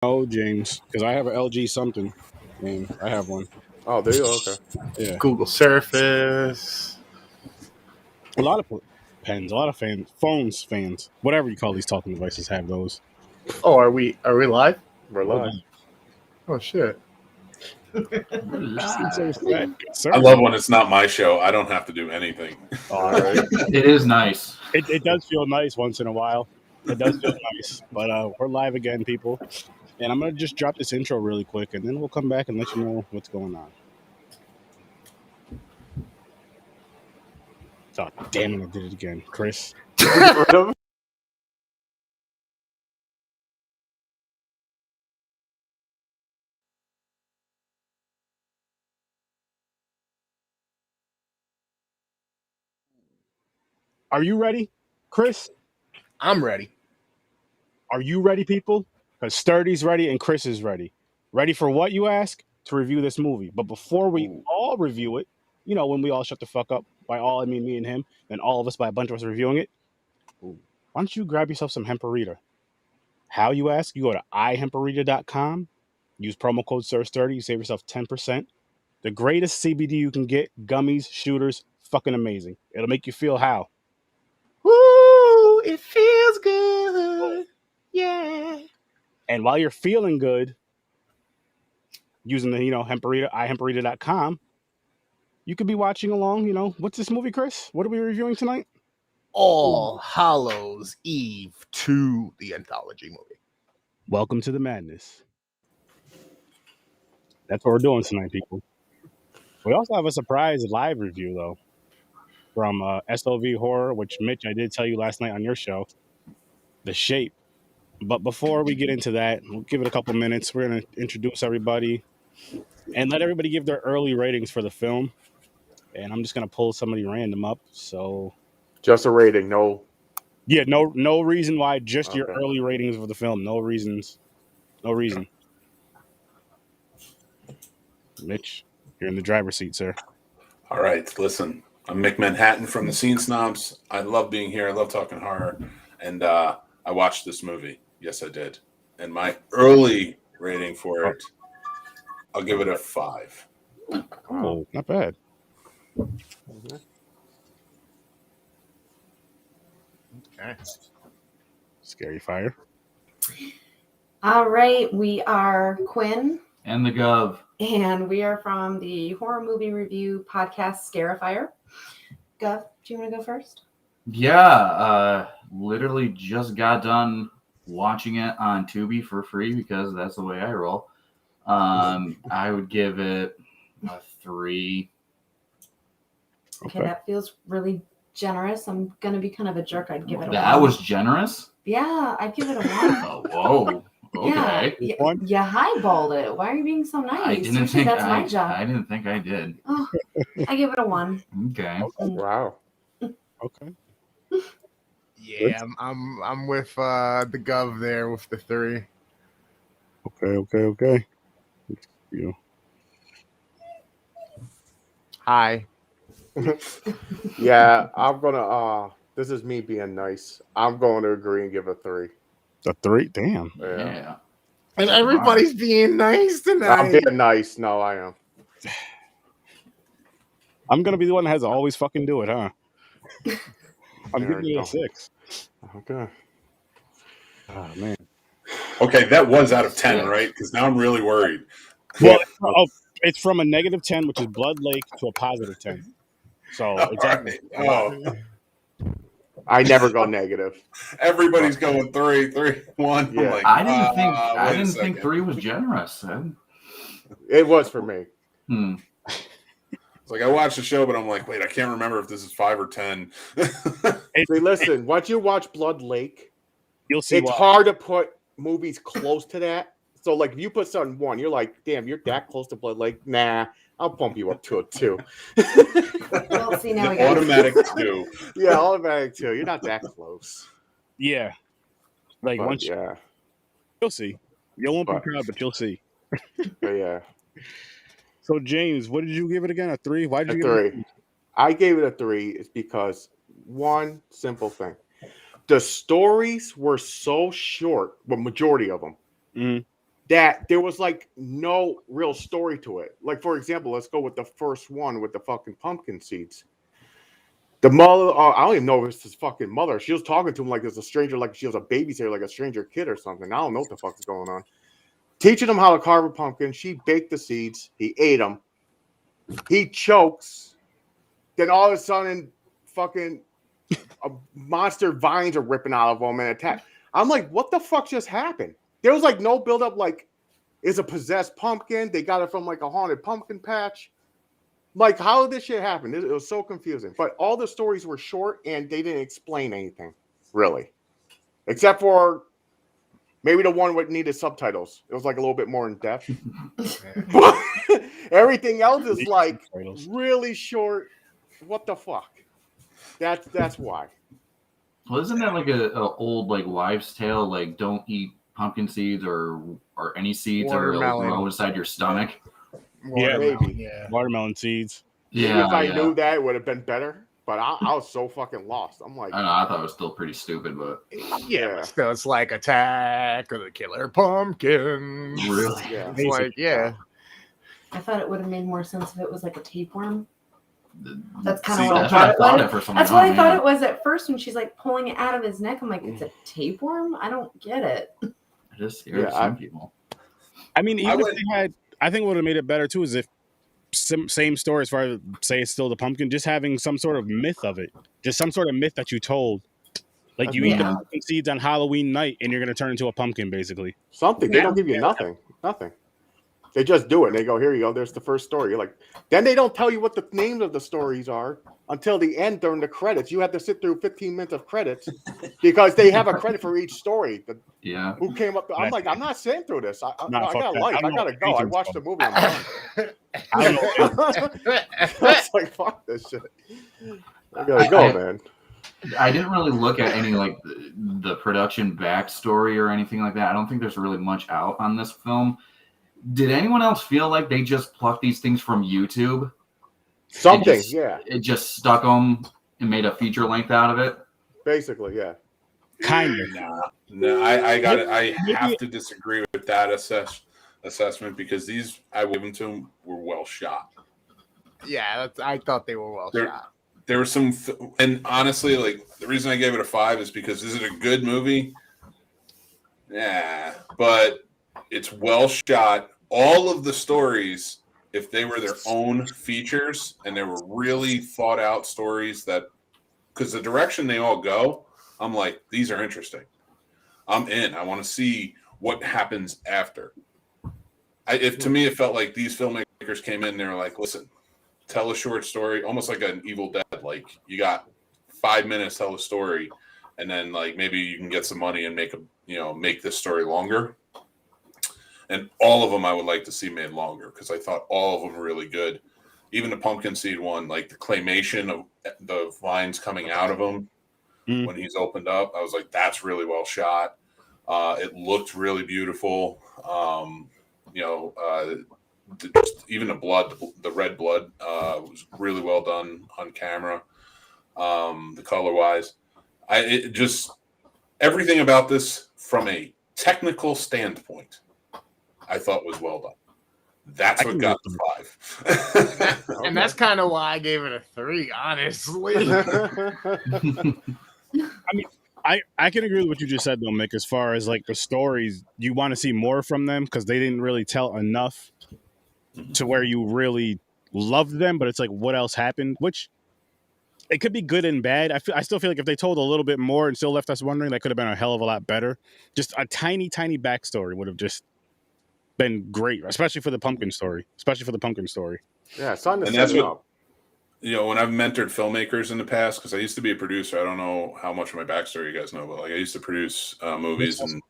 Oh, James, because I have an LG something, and I have one. Oh, there you go. Okay. Yeah, Google Surface. a lot of pens, a lot of fans, whatever you call these talking devices, have those. Oh, are we live? We're live. Oh shit. Sir. I love when it's not my show. I don't have to do anything. All right. It is nice. It does feel nice once in a while. It does feel nice, but we're live again, people. And I'm gonna just drop this intro really quick, and then we'll come back and let you know what's going on. Oh, damn it! I did it again, Chris. Are you ready, Chris? I'm ready. Are you ready, people? Because Sturdy's ready and Chris is ready. Ready for what, you ask? To review this movie. But before we all review it, you know, when we all shut the fuck up, by all I mean me and him, and all of us by a bunch of us reviewing it, why don't you grab yourself some HEMPARITA? How, you ask? You go to ihemparita.com, use promo code SIR.STURDY, you save yourself 10%. The greatest CBD you can get, gummies, shooters, fucking amazing. It'll make you feel how? Woo! It feels good. Yeah. And while you're feeling good, using the, HEMPARITA, ihemparita.com, you could be watching along, what's this movie, Chris? What are we reviewing tonight? All Hallows Eve 2, the anthology movie. Welcome to the madness. That's what we're doing tonight, people. We also have a surprise live review, though, from SLV Horror, which, Mitch, I did tell you last night on your show, The Shape. But before we get into that, we'll give it a couple minutes. We're going to introduce everybody and let everybody give their early ratings for the film. And I'm just going to pull somebody random up. So, just a rating, no. Yeah, no reason why, just your early ratings for the film. No reasons. No reason. Mitch, you're in the driver's seat, sir. All right, listen. I'm Mick Manhattan from the Scene Snobs. I love being here. I love talking horror. And I watched this movie. Yes, I did. And my early rating for it, I'll give it a 5. Oh, not bad. Okay. SCARIFYER. All right, we are Quinn and the Gov, and we are from the horror movie review podcast SCARIFYER. Gov, do you want to go first? Yeah, literally just got done watching it on Tubi for free because that's the way I roll. I would give it a 3. Okay, that feels really generous. I'm gonna be kind of a jerk. I'd give it a 1. That was generous? Yeah, I'd give it a 1. Oh, whoa. Okay. Yeah, you highballed it. Why are you being so nice? I didn't think that's my job. I didn't think I did. Oh, I give it a 1. Okay. Wow. Okay. Yeah, I'm with the Gov there with the 3. Okay. You. Hi. Yeah, I'm gonna. This is me being nice. I'm going to agree and give it a 3. A 3? Damn. Yeah. And everybody's being nice tonight. I'm being nice. No, I am. I'm gonna be the one that has to always fucking do it, huh? I'm There giving you it go. a 6. Okay. Oh man. Okay, that was out of 10, right? Because now I'm really worried. Well, it's from a -10, which is Blood Lake, to a +10. So it's Right. Oh, I never go negative. everybody's going 3, 1. Yeah. I'm like, I didn't think second. 3 was generous. It was for me. It's like I watched the show, but I'm like, wait, I can't remember if this is 5 or 10. See, listen, once you watch Blood Lake, you'll see it's hard to put movies close to that. So, like, if you put something 1, you're like, damn, you're that close to Blood Lake? Nah, I'll bump you up to a 2. Well, see, now we got Automatic 2. Yeah, automatic 2. You're not that close. Yeah. Like, But, once yeah. you'll see. You won't be proud, but you'll see. But, yeah. So, James, what did you give it again? A 3? Why did you give it 3? I gave it a 3 is because one simple thing. The stories were so short, the majority of them. Mm-hmm. that there was like no real story to it. Like, for example, let's go with the first one with the fucking pumpkin seeds. The mother, I don't even know if it's his fucking mother. She was talking to him like it's a stranger, like she was a babysitter, like a stranger kid or something. I don't know what the fuck's going on. Teaching him how to carve a pumpkin. She baked the seeds. He ate them. He chokes. Then all of a sudden, fucking monster vines are ripping out of him and attack. I'm like, what the fuck just happened? There was like no buildup, like, it's a possessed pumpkin. They got it from like a haunted pumpkin patch. Like, how did this shit happen? It was so confusing. But all the stories were short and they didn't explain anything, really. Except for maybe the one that needed subtitles. It was like a little bit more in depth. But everything else is like really short. What the fuck? That's why. Well, isn't that like a old like wives' tale? Like, don't eat pumpkin seeds or any seeds or it'll grow inside your stomach. Watermelon seeds. Yeah, if I knew that, it would have been better. But I was so fucking lost. I'm like, I know, I thought it was still pretty stupid, but yeah, so it's like Attack of the Killer Pumpkin. Really? Yeah. It's like, yeah. I thought it would have made more sense if it was like a tapeworm. That's kind See, of what that's I what thought I it thought was. it for That's what I some thought reason, it was at first when she's like pulling it out of his neck. I'm like, it's a tapeworm? I don't get it. It just scared some people. I mean, even if they had, I think what would have made it better too is if same story as far as say it's still the pumpkin, just having some sort of myth of it, just some sort of myth that you told. Like you eat the pumpkin seeds on Halloween night and you're gonna turn into a pumpkin, basically. Something. They don't give you nothing. Nothing. They just do it. And they go, here you go. There's the first story. You're like, then they don't tell you what the names of the stories are until the end during the credits. You have to sit through 15 minutes of credits because they have a credit for each story. Yeah. Who came up? I'm like, I'm not sitting through this. I got a life. I gotta go. I watched the movie. I'm done. I was like, fuck this shit. I gotta go, man. I didn't really look at any like the production backstory or anything like that. I don't think there's really much out on this film. Did anyone else feel like they just plucked these things from YouTube? Something, It just stuck them and made a feature length out of it? Basically, yeah. Kind of. No, I got it. I have to disagree with that assessment because these I give them to them were well shot. Yeah, I thought they were well shot. There were some, and honestly, like the reason I gave it a 5 is because is it a good movie? Yeah, but it's well shot. All of the stories, if they were their own features and they were really thought out stories that, because the direction they all go, I'm like, these are interesting. I'm in. I want to see what happens after. To me, it felt like these filmmakers came in, they were like, listen, tell a short story, almost like an Evil Dead. Like you got 5 minutes, tell a story, and then like maybe you can get some money and make this story longer. And all of them I would like to see made longer because I thought all of them were really good. Even the pumpkin seed one, like the claymation of the vines coming out of him when he's opened up, I was like, that's really well shot. It looked really beautiful. Even the blood, the red blood, was really well done on camera. The color wise, everything about this from a technical standpoint, I thought was well done. That's what got the 5. And that's kind of why I gave it a 3, honestly. I mean, I can agree with what you just said, though, Mick, as far as like the stories, you want to see more from them because they didn't really tell enough to where you really loved them, but it's like, what else happened? Which it could be good and bad. I still feel like if they told a little bit more and still left us wondering, that could have been a hell of a lot better. Just a tiny backstory would have just been great, especially for the pumpkin story. Yeah, something to and that's set what up. When I've mentored filmmakers in the past, because I used to be a producer. I don't know how much of my backstory you guys know, but like I used to produce movies, and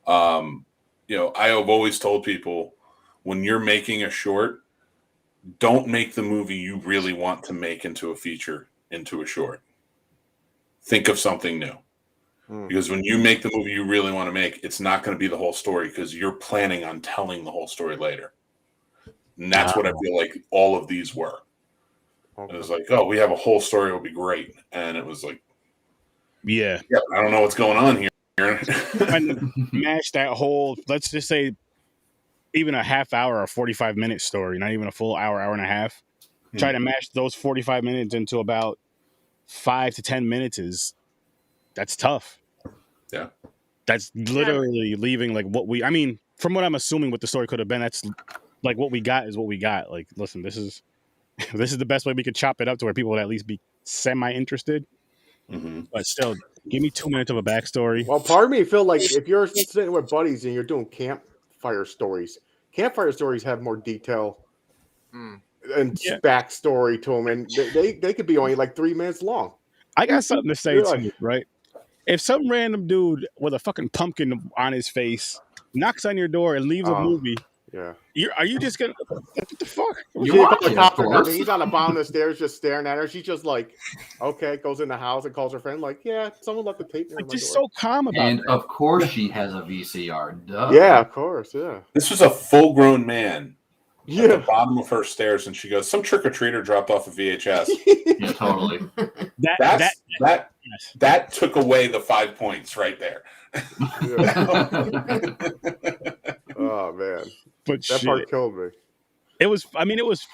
I have always told people when you're making a short, don't make the movie you really want to make into a feature into a short. Think of something new. Because when you make the movie you really want to make, it's not going to be the whole story because you're planning on telling the whole story later. And that's what I feel like all of these were. Okay. It was like, oh, we have a whole story. It'll be great. And it was like, yeah, I don't know what's going on here. And mash that whole, let's just say even a half hour or 45-minute story, not even a full hour, hour and a half. Try to mash those 45 minutes into about 5 to 10 minutes that's tough. Yeah. That's literally leaving like what I mean, from what I'm assuming what the story could have been, that's like what we got is what we got. Like, listen, this is the best way we could chop it up to where people would at least be semi-interested. But still, give me 2 minutes of a backstory. Well, part of me feel like if you're sitting with buddies and you're doing campfire stories have more detail and backstory to them, and they could be only like 3 minutes long. I got something to say too, right? If some random dude with a fucking pumpkin on his face knocks on your door and leaves a movie, are you just gonna what the fuck? He's on the bottom of the stairs just staring at her. She's just like, okay, goes in the house and calls her friend, like, yeah, someone left the tape near my door. So calm about it. And of course she has a VCR. Duh. Yeah, of course, yeah. This was a full-grown man at the bottom of her stairs, and she goes, some trick-or-treater dropped off a VHS. Yeah, totally. That took away the 5 points right there. Oh man, but that part killed me. It was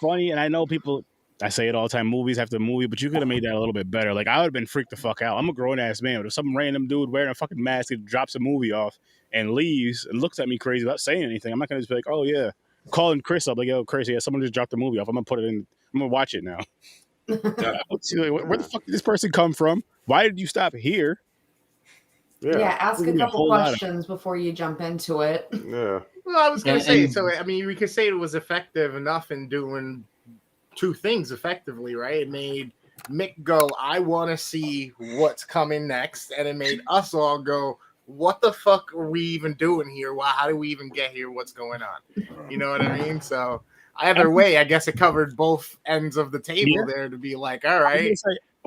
funny, and I know people. I say it all the time, movies after movie, but you could have made that a little bit better. Like, I would have been freaked the fuck out. I'm a grown ass man, but if some random dude wearing a fucking mask drops a movie off and leaves and looks at me crazy without saying anything, I'm not gonna just be like, oh yeah, calling Chris up like, yo, Chris, yeah, someone just dropped the movie off. I'm gonna put it in. I'm gonna watch it now. Where the fuck did this person come from? Why did you stop here? Yeah, ask a couple questions before you jump into it. Yeah. Well, I was going to say, so I mean, we could say it was effective enough in doing two things effectively, right? It made Mick go, I want to see what's coming next. And it made us all go, what the fuck are we even doing here? How do we even get here? What's going on? You know what I mean? So either way, I guess it covered both ends of the table there to be like, all right.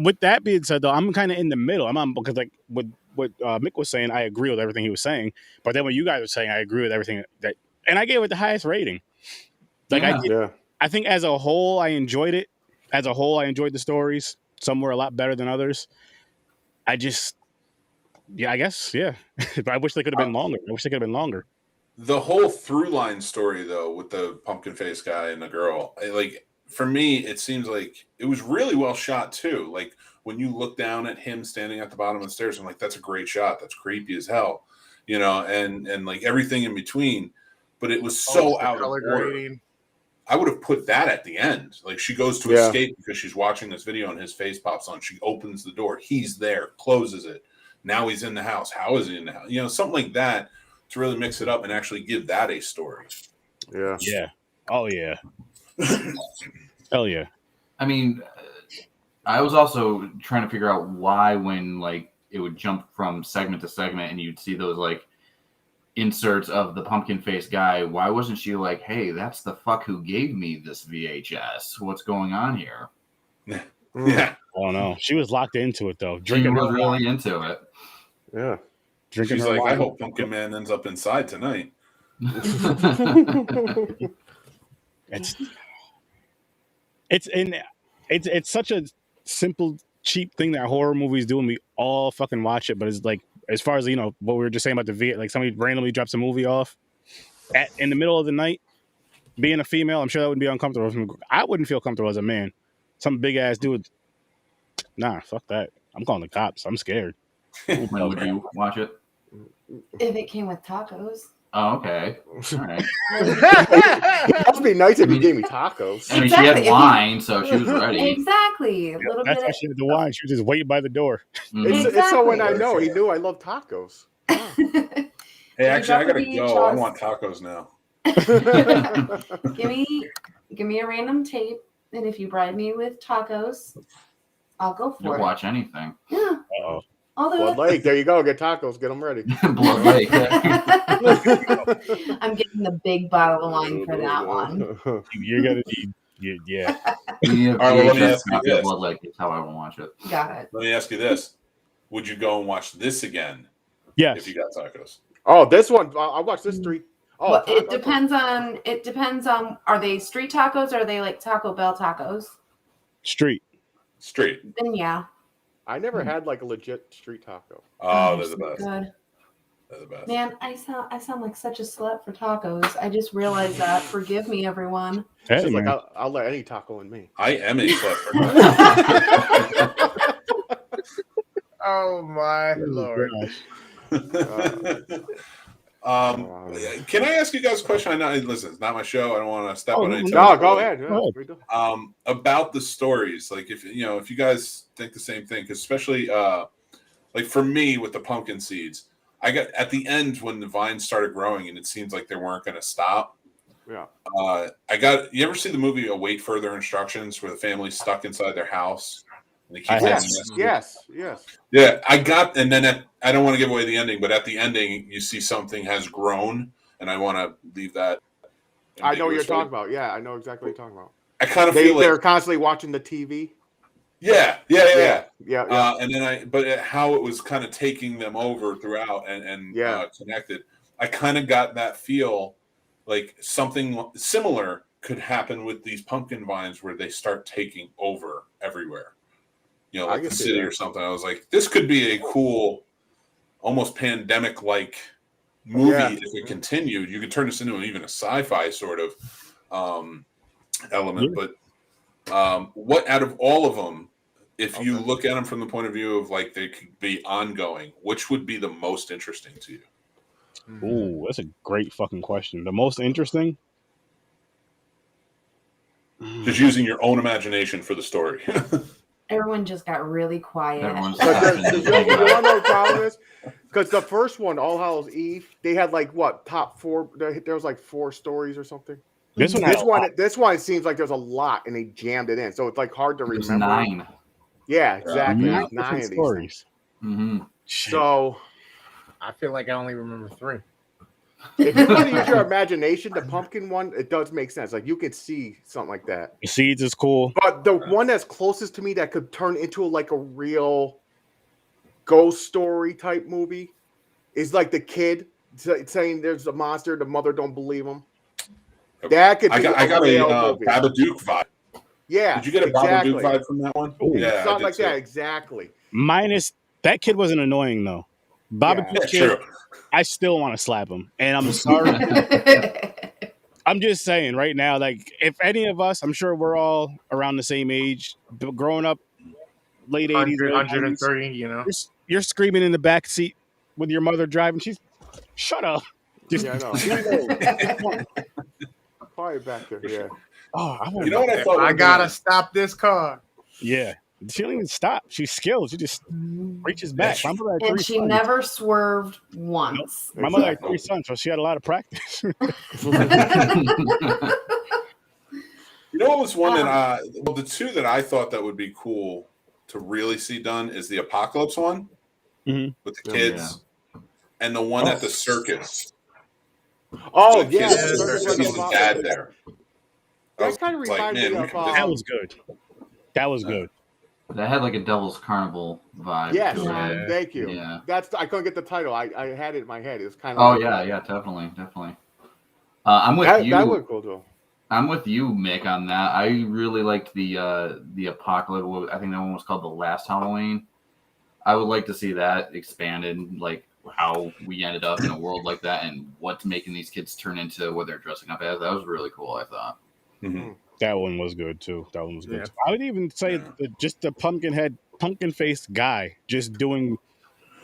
With that being said, though, I'm kind of in the middle. I'm on because like what Mick was saying, I agree with everything he was saying. But then what you guys were saying, I agree with everything and I gave it the highest rating. Like I think as a whole, I enjoyed it. As a whole, I enjoyed the stories. Some were a lot better than others. I guess. I wish they could have been longer. The whole through line story, though, with the pumpkin face guy and the girl, like for me, it seems like it was really well shot too. Like when you look down at him standing at the bottom of the stairs, I'm like, that's a great shot. That's creepy as hell, you know, and like everything in between. But it was so out of order. I would have put that at the end. Like she goes to escape because she's watching this video and his face pops on. She opens the door. He's there, closes it. Now he's in the house. How is he in the house? You know, something like that to really mix it up and actually give that a story. Yeah. Yeah. Oh, yeah. Hell yeah. I mean, I was also trying to figure out why when, like, it would jump from segment to segment and you'd see those, like, inserts of the pumpkin face guy, why wasn't she like, hey, that's the fuck who gave me this VHS? What's going on here? Yeah. I don't know. She was locked into it, though. She was really into it. Yeah. She's like, I hope Pumpkin Man ends up inside tonight. It's such a simple, cheap thing that horror movies do, and we all fucking watch it. But it's like, as far as you know, what we were just saying about like somebody randomly drops a movie off in the middle of the night. Being a female, I'm sure that would be uncomfortable. I wouldn't feel comfortable as a man. Some big ass dude. Nah, fuck that. I'm calling the cops. I'm scared. When would you watch it? If it came with tacos. Oh, okay. All right. It must be nice if you gave me tacos. I mean, she had wine, so she was ready. Exactly. A little That's bit. why she had the wine. She was just waiting by the door. It's so when I know he knew I love tacos. Hey, actually, I gotta go. I want tacos now. Give me a random tape, and if you bribe me with tacos, I'll go for You'll it. watch anything. Yeah. Uh-oh. Blood Lake, there you go. Get tacos. Get them ready. Blood Lake. I'm getting the big bottle of wine for that one. You're gonna need, yeah. All right, well, let me ask you this. Blood Lake is how I will watch it. Got it. Let me ask you this: would you go and watch this again? Yes. If you got tacos. Oh, this one. I watched this three. Oh, well, it depends on. Are they street tacos or are they like Taco Bell tacos? Street. Then yeah. I never had like a legit street taco. Oh, they're the best. Good. They're the best. Man, I sound like such a slut for tacos. I just realized that. Forgive me, everyone. Hey, She's man. like, I'll let any taco in me. I am a slut for Oh my lord. Can I ask you guys a question? I know, listen, it's not my show. I don't want to step on any toes. No, go ahead. Yeah. About the stories, like if you guys think the same thing, because especially like for me with the pumpkin seeds, I got at the end when the vines started growing and it seems like they weren't going to stop. Yeah. You ever see the movie Await Further Instructions, where the family's stuck inside their house? And they keep Yes. Yeah, and then I don't want to give away the ending, but at the ending, you see something has grown, and I want to leave that. I know what you're talking about. Yeah, I know exactly what you're talking about. I kind of feel like they're constantly watching the TV. Yeah. And then but how it was kind of taking them over throughout and connected. I kind of got that feel like something similar could happen with these pumpkin vines, where they start taking over everywhere. Like the city or something. I was like, this could be a cool, almost pandemic-like movie if it continued. You could turn this into even a sci-fi sort of element. But what out of all of them, if you look at them from the point of view of like they could be ongoing, which would be the most interesting to you? Ooh, that's a great fucking question. The most interesting? Just using your own imagination for the story. Everyone just got really quiet. You want to know what the problem is? Because the first one, All Hallows Eve, they had like top 4. There was like 4 stories or something. This one seems like there's a lot, and they jammed it in, so it's like hard to remember. 9. Yeah, exactly. 9 of these stories. Mm-hmm. So I feel like I only remember 3. if you want to use your imagination, the pumpkin one, it does make sense. Like you could see something like that. The seeds is cool. But the one that's closest to me that could turn into like a real ghost story type movie is like the kid saying there's a monster, the mother don't believe him. That could be I got a Babadook vibe. Yeah. Did you get a Babadook vibe from that one? Ooh. Yeah, something like that, exactly. Minus that kid wasn't annoying though. Babadook kid, I still want to slap him, and I'm sorry. I'm just saying right now, like if any of us, I'm sure we're all around the same age, growing up, late 80s, 130, you're screaming in the back seat with your mother driving. She's shut up. Just, I know. Quiet back there. Yeah. Oh, you know what I thought? I gotta stop this car. Yeah. She don't even stop. She's skilled. She just reaches back. My mother had and she never swerved once. My mother had 3 sons, so she had a lot of practice. You know what was one that the 2 that I thought that would be cool to really see done is the Apocalypse one with the kids and the one at the circus. Oh, the yeah. His dad there. That kind of reminded me of... that was good. That was good. That had like a Devil's Carnival vibe. Yes, thank you. Yeah. I couldn't get the title. I had it in my head. It was kind of. Oh yeah, definitely. I'm with you. That would cool too. I'm with you, Mick, on that. I really liked the Apocalypse. I think that one was called The Last Halloween. I would like to see that expanded, like how we ended up in a world like that, and what's making these kids turn into what they're dressing up as. That was really cool, I thought. Mm-hmm. That one was good too. That one was good. Too. I would even say just the pumpkin faced guy just doing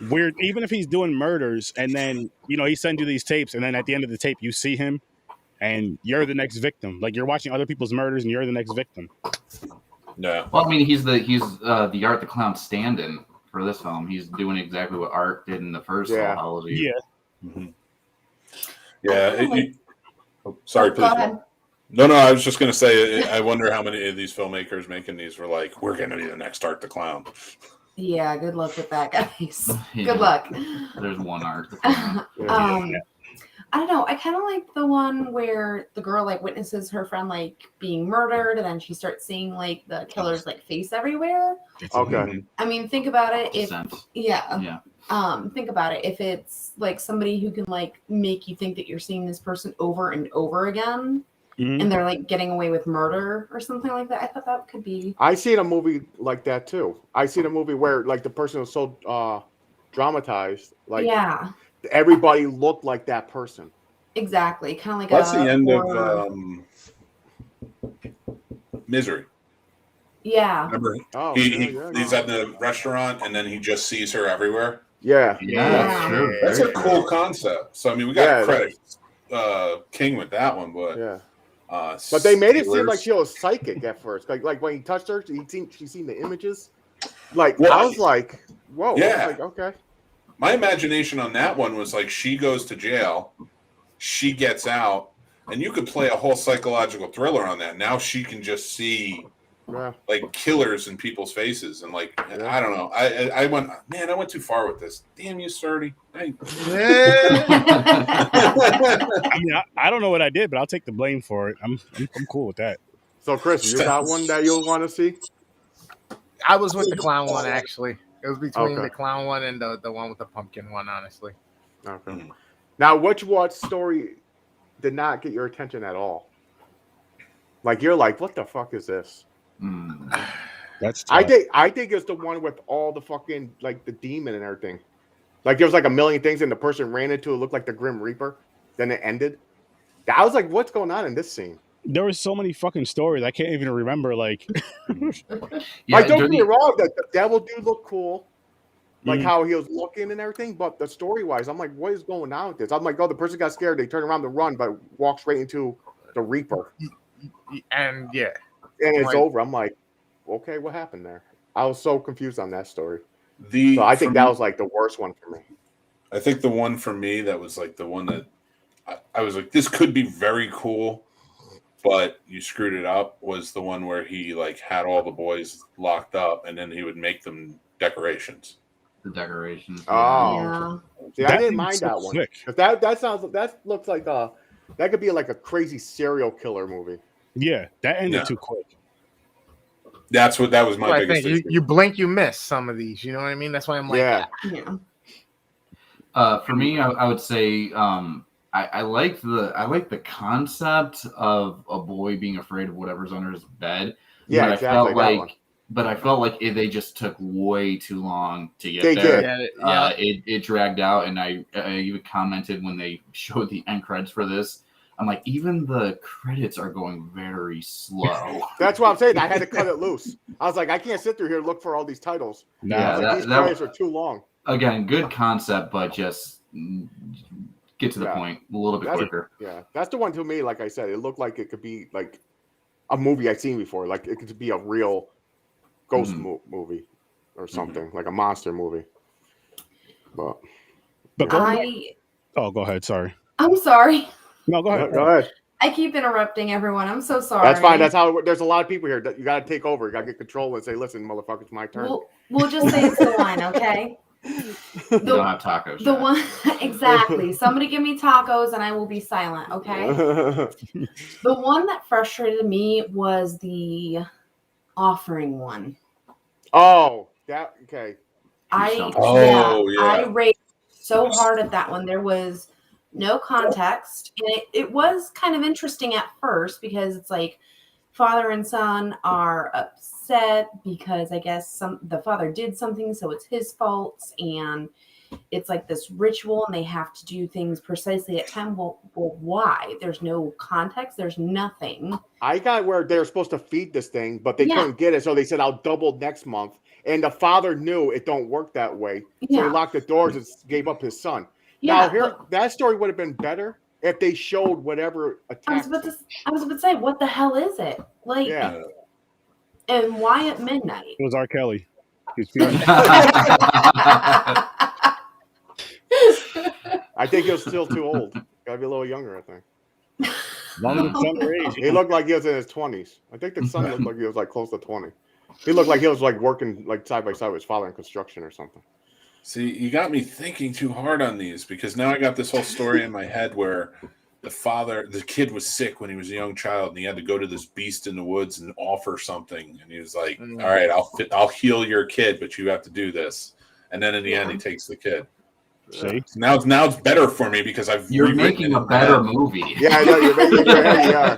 weird, even if he's doing murders, and then he sends you these tapes, and then at the end of the tape you see him, and you're the next victim. Like you're watching other people's murders, and you're the next victim. Yeah. Well, I mean, he's the Art the Clown stand-in for this film. He's doing exactly what Art did in the first Hallows. Yeah. Mm-hmm. Yeah. Sorry, please. No, I was just going to say, I wonder how many of these filmmakers making these were like, we're going to be the next Art the Clown. Yeah, good luck with that, guys. Good luck. There's one Art. I don't know. I kind of like the one where the girl like witnesses her friend like being murdered, and then she starts seeing like the killer's like face everywhere. Okay. I mean, think about it. Think about it. If it's like somebody who can like make you think that you're seeing this person over and over again, and they're like getting away with murder or something like that, I thought that could be. I seen a movie like that too. I seen a movie where like the person was so dramatized, like everybody looked like that person. Exactly, kind of like That's the end horror. of Misery. Yeah. Remember, Oh, he's at the restaurant and then he just sees her everywhere. Yeah. Yeah, Yeah. true. That's Very a cool true. concept. So I mean, we got Yeah, credit King with that one, but Yeah. But they made it seem like Steelers- she was psychic at first. Like when he touched her, she seen the images. Like Well, I was like, whoa. Yeah. I was like, okay. My imagination on that one was like she goes to jail, she gets out, and you could play a whole psychological thriller on that. Now she can just see Yeah. like killers in people's faces, and like I don't know. I went too far with this. Damn you, Sturdy. I mean, I don't know what I did, but I'll take the blame for it. I'm cool with that. So Chris, you got one that you'll want to see? I was with the clown one actually. It was between Okay. the clown one and the one with the pumpkin one, honestly. Okay. Now, what story did not get your attention at all? Like you're like, what the fuck is this? That's tough. I think it's the one with all the fucking like the demon and everything. Like there was like a million things, and the person ran into it looked like the Grim Reaper. Then it ended. I was like, what's going on in this scene? There was so many fucking stories I can't even remember. Like, Like don't get me wrong, the devil dude looked cool. Like Mhm. how he was looking and everything, but the story wise, I'm like, what is going on with this? I'm like, oh, the person got scared, they turned around to run, but walked straight into the Reaper. And yeah. And it's Right. over. I'm like, okay, what happened there? I was so confused on that story. The So I think for that me- was like the worst one for me. I think the one for me that was like the one that I was like, this could be very cool, but you screwed it up. Was the one where he like had all the boys locked up, and then he would make them decorations. The decorations. Oh. Yeah. See, I That didn't thing's mind so that one. quick. 'Cause that looks like that could be like a crazy serial killer movie. Yeah, that ended Yeah. too quick. That was my Well, I biggest think issue. you blink, you miss some of these. You know what I mean? That's why I'm like, Yeah. Yeah. For me, I would say I like the concept of a boy being afraid of whatever's under his bed. Yeah, but exactly. I felt like they just took way too long to get They there. did. yeah, It dragged out, and I even commented when they showed the end credits for this. I'm like, even the credits are going very slow. That's what I'm saying. I had to cut it loose. I was like, I can't sit through here and look for all these titles. Nah, Yeah, I was like, these credits are too long. Again, good concept, but just get to the Yeah. point a little bit That's- quicker. Yeah, that's the one to me. Like I said, it looked like it could be like a movie I've seen before. Like it could be a real ghost movie or something, like a monster movie. But oh, go ahead. Sorry. I'm sorry. No, go ahead. go ahead. I keep interrupting everyone. I'm so sorry. That's fine. That's how. There's a lot of people here that you got to take over. You got to get control and say, "Listen, motherfucker, it's my turn." We'll just say it's the line, okay? We don't have tacos. The yet. one exactly. Somebody give me tacos and I will be silent, okay? The one that frustrated me was the offering one. Oh, that okay. Oh, yeah. I raged so hard at that one. There was no context, and it was kind of interesting at first because it's like father and son are upset because I guess the father did something, so it's his fault, and it's like this ritual, and they have to do things precisely at time. Well, why? There's no context. There's nothing. I got where they're supposed to feed this thing, but they Yeah. couldn't get it, so they said, "I'll double next month." And the father knew it don't work that way, so Yeah. he locked the doors and gave up his son. Yeah, Now, here, that story would have been better if they showed whatever I was attacked about him. to say, what the hell is it? Like, Yeah. and why at midnight? It was R. Kelly. He's feeling- I think he was still too old. Gotta be a little younger, I think. As long as it's underage. He looked like he was in his 20s. I think the son looked like he was like close to 20. He looked like he was like working like side by side with his father in construction or something. See, you got me thinking too hard on these because now I got this whole story in my head where the kid was sick when he was a young child, and he had to go to this beast in the woods and offer something, and he was like, "All right, I'll heal your kid, but you have to do this." And then in the end, he takes the kid. See? So now it's better for me because You're rewritten making it a in better my head. movie. Yeah, I know. You're making your head, yeah.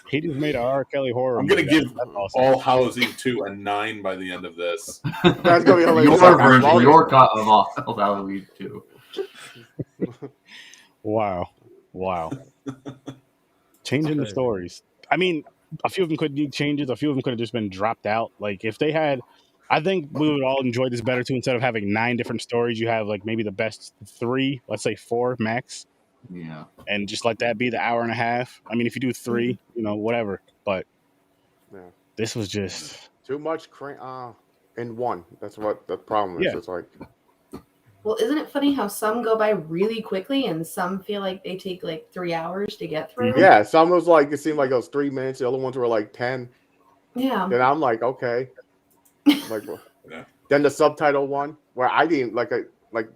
He just made an R. Kelly horror. I'm gonna movie. give That's awesome. All Hallows Eve 2 a 9 by the end of this. That's gonna be hilarious. Your version, your cut of all Halloween too. Wow. Changing the stories. I mean, a few of them could need changes. A few of them could have just been dropped out. Like if they had, I think we would all enjoy this better too. Instead of having 9 different stories, you have like maybe the best 3, let's say 4 max, Yeah. and just let that be the hour and a half. I mean, if you do 3, whatever. But this was just too much in one. That's what the problem is. Yeah. It's like, Well, isn't it funny how some go by really quickly and some feel like they take like 3 hours to get through? yeah, some was like, it seemed like it was 3 minutes. The other ones were like 10. Yeah. Then I'm like, okay. Like, then the subtitle one where I didn't like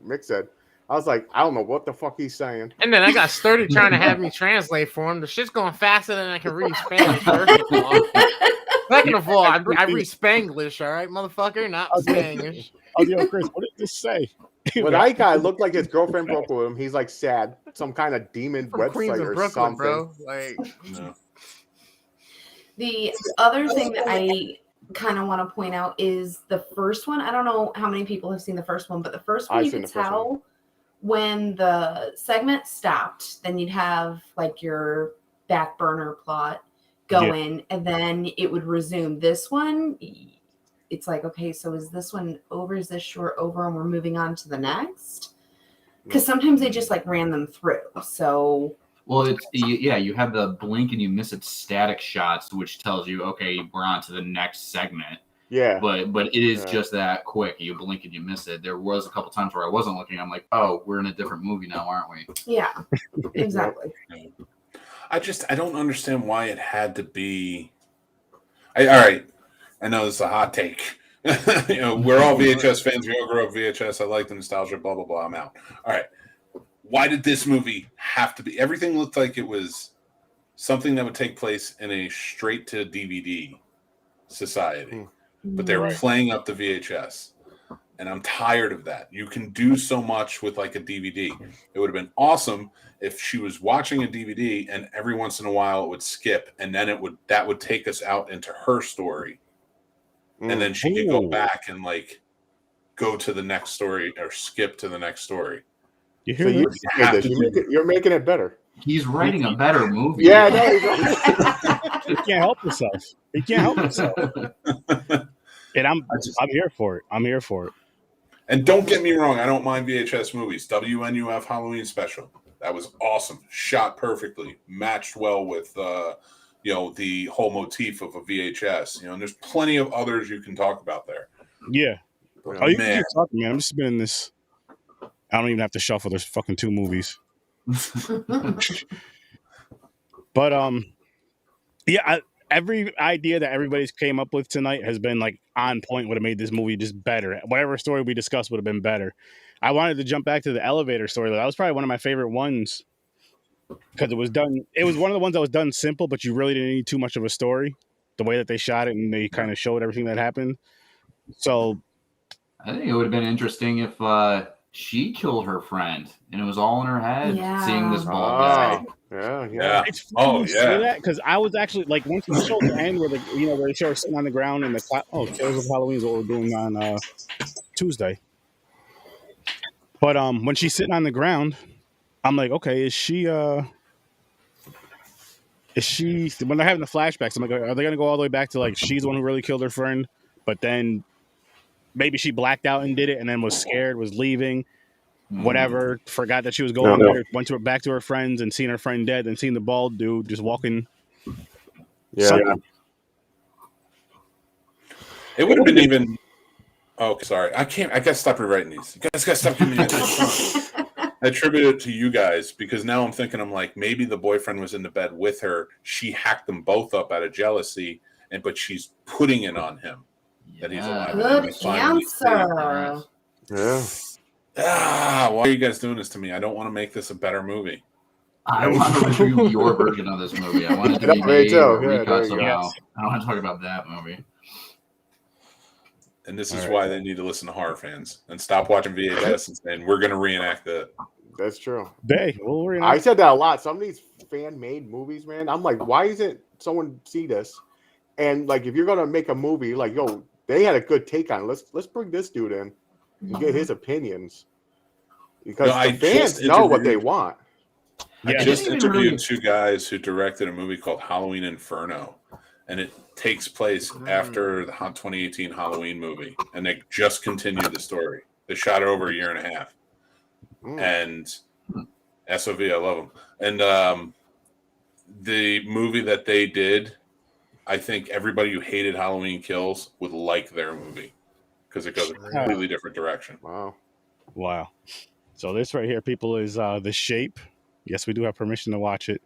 Mick said, I was like, I don't know what the fuck he's saying. And then I got Sturdy trying to have me translate for him. The shit's going faster than I can read Spanish. First of all, I read Spanglish, all right, motherfucker, not Spanish. Oh, yo, Chris, what did this say? Well, that guy looked like his girlfriend broke with him. He's like sad. Some kind of demon From Queens website of or Brooklyn, something. bro. Like, The other thing that I kind of want to point out is the first one. I don't know how many people have seen the first one, but the first one I've you seen could the first tell when the segment stopped, then you'd have like your back burner plot going, and then it would resume. This one, it's like, okay, so is this one over? Is this short over? And we're moving on to the next? Because sometimes they just like ran them through. So. Well, you have the blink and you miss it static shots, which tells you, okay, we're on to the next segment. Yeah. But it is just that quick. You blink and you miss it. There was a couple times where I wasn't looking. I'm like, oh, we're in a different movie now, aren't we? Yeah, exactly. I don't understand why it had to be. All right, I know this is a hot take. We're all VHS fans. We all grew up VHS. I like the nostalgia. Blah blah blah. I'm out. All right. Why did this movie have to be? Everything looked like it was something that would take place in a straight to DVD society, but they were playing up the VHS, and I'm tired of that. You can do so much with like a DVD. It would have been awesome if she was watching a DVD and every once in a while it would skip, and then that would take us out into her story, and then she could go back and like go to the next story or skip to the next story. You hear You're making it better. He's writing a better movie. Yeah, he can't help himself. And I'm here for it. And don't get me wrong, I don't mind VHS movies. WNUF Halloween Special, that was awesome. Shot perfectly, matched well with the whole motif of a VHS. And there's plenty of others you can talk about there. Yeah. Oh, you can keep talking, man. I'm just spinning this. I don't even have to shuffle. There's fucking 2 movies. But every idea that everybody's came up with tonight has been like on point. Would have made this movie just better. Whatever story we discussed would have been better. I wanted to jump back to the elevator story. That was probably one of my favorite ones because it was done. It was one of the ones that was done simple, but you really didn't need too much of a story. The way that they shot it and they kind of showed everything that happened. So I think it would have been interesting if she killed her friend and it was all in her head, seeing this bald guy. Yeah. It's funny you say that because I was actually like, once you show the end where where they show her sitting on the ground and Tales of Halloween is what we're doing on Tuesday. But when she's sitting on the ground, I'm like, okay, is she when they're having the flashbacks, I'm like, are they gonna go all the way back to like she's the one who really killed her friend, but then maybe she blacked out and did it and then was scared, was leaving, whatever, forgot that she was going there, went back to her friends and seen her friend dead and seen the bald dude just walking. Yeah. It would have been even. Oh, sorry. I gotta stop rewriting these. You guys gotta stop giving me that. I attribute it to you guys because now I'm like, maybe the boyfriend was in the bed with her. She hacked them both up out of jealousy, but she's putting it on him. That he's alive. Good answer. Yeah. Why are you guys doing this to me? I don't want to make this a better movie. I want to review your version of this movie. I want it to be made recut somehow. I don't want to talk about that movie. And this is why they need to listen to horror fans and stop watching VHS and saying we're going to reenact it. That's true. I said that a lot. Some of these fan-made movies, man, I'm like, why isn't someone see this? And like, if you're gonna make a movie, like, yo, they had a good take on it. Let's bring this dude in and get his opinions. Because No, I the fans just know what they interviewed- want. I Yeah. just didn't even interviewed really- 2 guys who directed a movie called Halloween Inferno, and it takes place after the 2018 Halloween movie, and they just continued the story. They shot it over a year and a half, and SOV, I love them. And the movie that they did, I think everybody who hated Halloween Kills would like their movie because it goes a completely different direction. Wow. Wow. So this right here, people, is The Shape. Yes, we do have permission to watch it.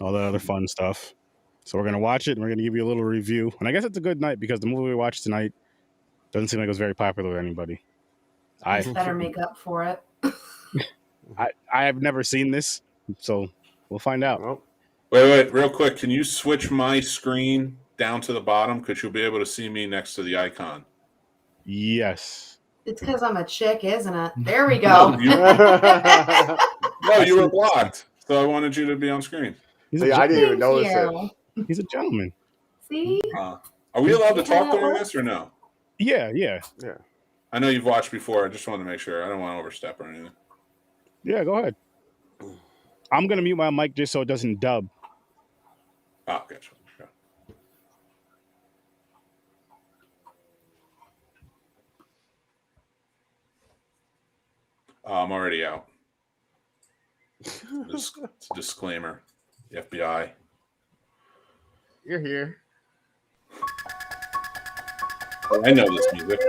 All the other fun stuff. So we're going to watch it, and we're going to give you a little review. And I guess it's a good night because the movie we watched tonight doesn't seem like it was very popular with anybody. It's better make up for it. I have never seen this, so we'll find out. Well, Wait, real quick. Can you switch my screen down to the bottom? Because you'll be able to see me next to the icon. Yes. It's because I'm a chick, isn't it? There we go. No, you were blocked. So I wanted you to be on screen. He's, See, a, I didn't even Thank notice it. you. he's a gentleman. See? Are we allowed to talk Yeah. during this or no? Yeah. Yeah. I know you've watched before. I just wanted to make sure. I don't want to overstep or anything. Yeah, go ahead. I'm going to mute my mic just so it doesn't dub. Oh, gotcha. Okay. I'm already out. It's a disclaimer. The FBI. You're here. I know this music.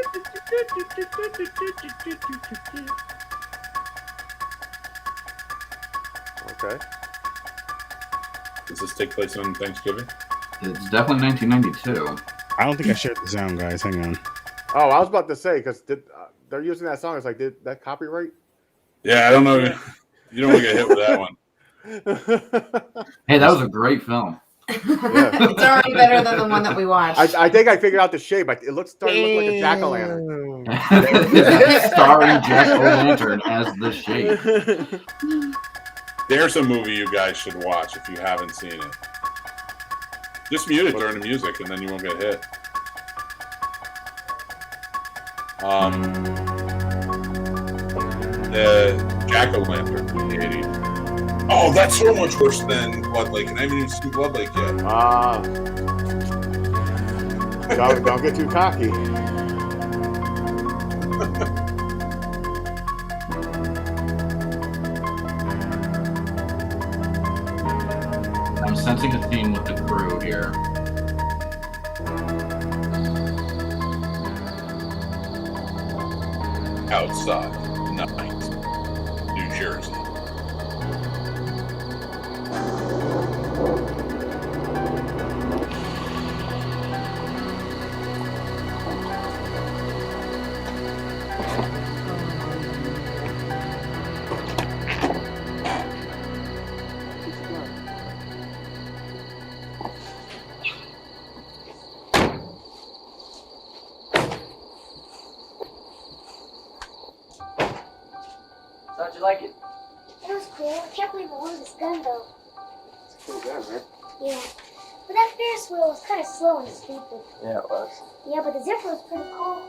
Okay. Does this take place on Thanksgiving? It's definitely 1992. I don't think I shared the sound, guys. Hang on. Oh, I was about to say because they're using that song. It's like, did that copyright? Yeah, I don't know. You don't want to get hit with that one. Hey, that was a great film. It's already better than the one that we watched. I think I figured out the shape. It started to look like a jack-o'-lantern. Starring Jack O'Lantern as the Shape. There's a movie you guys should watch if you haven't seen it. Just mute it during the music, and then you won't get hit. The Jack-O-Lantern from the 80s. Oh, that's so much worse than Blood Lake, and I haven't even seen Blood Lake yet. Don't get too cocky. I'm sensing a theme with the crew here. Outside, night, New Jersey. How'd you like it? It was cool. I can't believe I won this gun though. It's pretty good, man. Yeah. But that Ferris wheel was kind of slow and stupid. Yeah, it was. Yeah, but the zipper was pretty cool.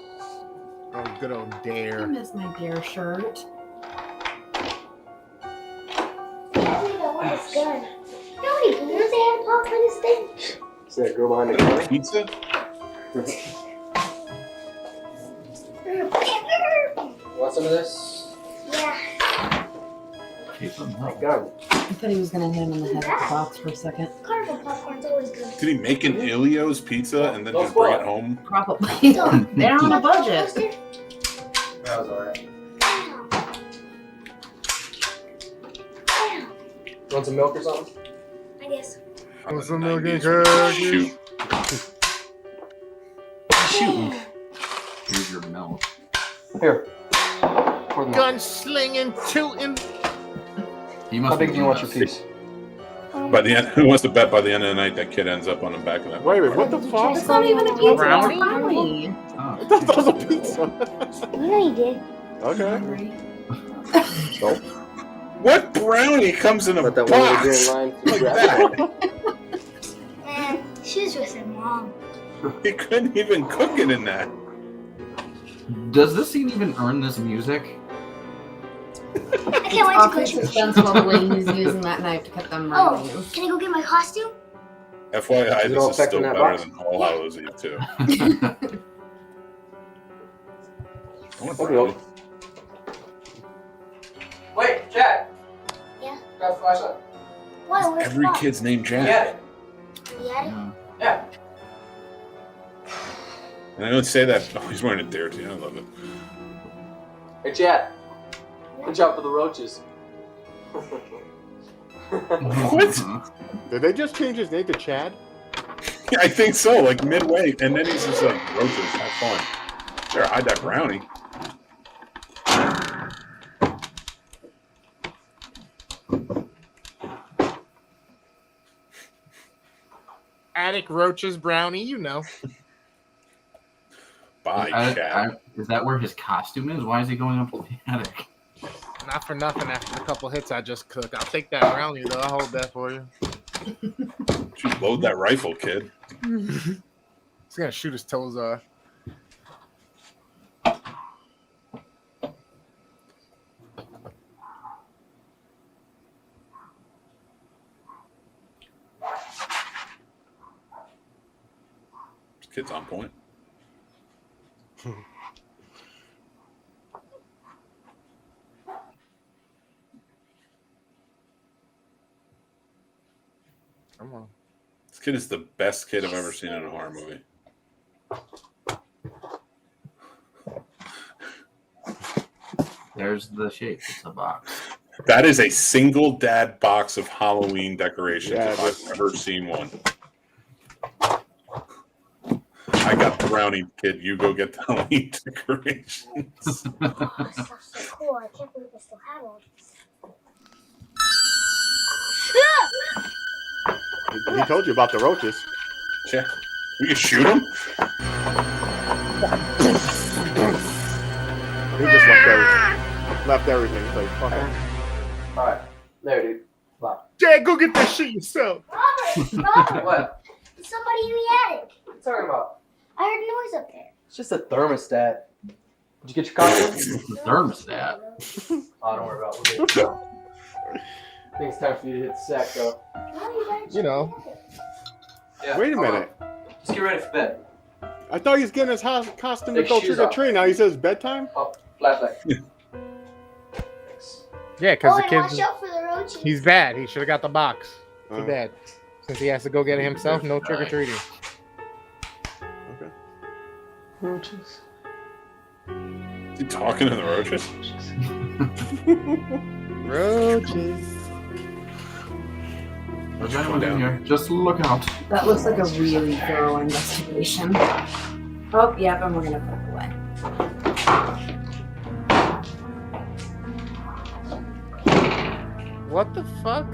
Oh, good old I Dare. miss my Dare shirt. I can't believe I won this gun. How many balloons they had to pop for this thing? See that girl behind the counter? Pizza? Want some of this? Yeah. Keep them My up. gun. I thought he was going to hit him in the head with the box for a second. Carnival popcorn's always good. Did he make an Ilio's pizza and then just bring it home? Probably. They're on a budget. That was alright. Damn. Damn. Want some milk or something? I guess. Want some milk and 90s. cookies? Shoot. Here's your milk. Here. Pour them out. Gunslinging, tooting. He must How big be do you want your nice. piece? By the end, who wants to bet by the end of the night that kid ends up on the back of that? Wait a minute, what the fuck? It's not even a pizza. It's a Brownie? brownie. Oh. I thought that was a pizza. You know you did. Okay. Hungry. So, What brownie comes in a let that one lady box? in line Like grab that. it. Man, she was with her mom. He couldn't even cook it in that. Does this scene even earn this music? can't wait to awfully go trick or treating. suspenseful the way he's using that knife to cut them right Oh, nails. can I go get my costume? FYI, Is it all this is packed still in that better box? than All Hallows Eve too. I want Okay. brownie. Wait, Jack. Yeah? Grab the flashlight. Why? Where's Every the box? kid's named Yeah. Jack. In the attic? Yeah. And I don't say that. Oh, he's wearing a dare too. I love it. Hey, Chad. Good job for the roaches. What? Did they just change his name to Chad? Yeah, I think so. Like midway, and then he's just like, "Roaches, have fun." There, hide that brownie. Attic roaches brownie, you know. Bye, Chad. Is that where his costume is? Why is he going up to the attic? Not for nothing. After the couple hits I just cooked, I'll take that brownie though. I'll hold that for you. Just load that rifle, kid. He's gonna shoot his toes off. This kid's on point. Come on. This kid is the best kid I've ever seen in a horror movie. There's the shape. It's a box. That is a single dad box of Halloween decorations Yeah, if I've ever seen one. I got the brownie, kid. You go get the Halloween decorations. Oh, this stuff's so cool. I can't believe I still have all this. He told you about the roaches. Check. We can shoot him? He just left everything. Left everything. He's like, fuck it. Alright. There, dude. Wow. Dad, go get that shit yourself. Robert! What? There's somebody in the attic. What are you talking about? I heard a noise up there. It's just a thermostat. Did you get your costume? It's the thermostat. Oh, don't worry about it. We'll get it. I think it's time for you to hit the sack, though. No, you guys You know. Yeah, Wait a come on. minute. Just get ready for bed. I thought he was getting his costume to Take go shoes trick or off. treat. Now he says bedtime? Oh, flashlight. Thanks. Yeah, because Oh, the and watch kid's out for the roaches. he's bad. He should have got the box. Too Uh, bad. Since he has to go get it himself, no trick or treating. Okay. Roaches. Is he talking to the roaches? Roaches. There's anyone in here. Just look out. That looks like a really thorough investigation. Oh, yep, and we're gonna put it away. What the fuck?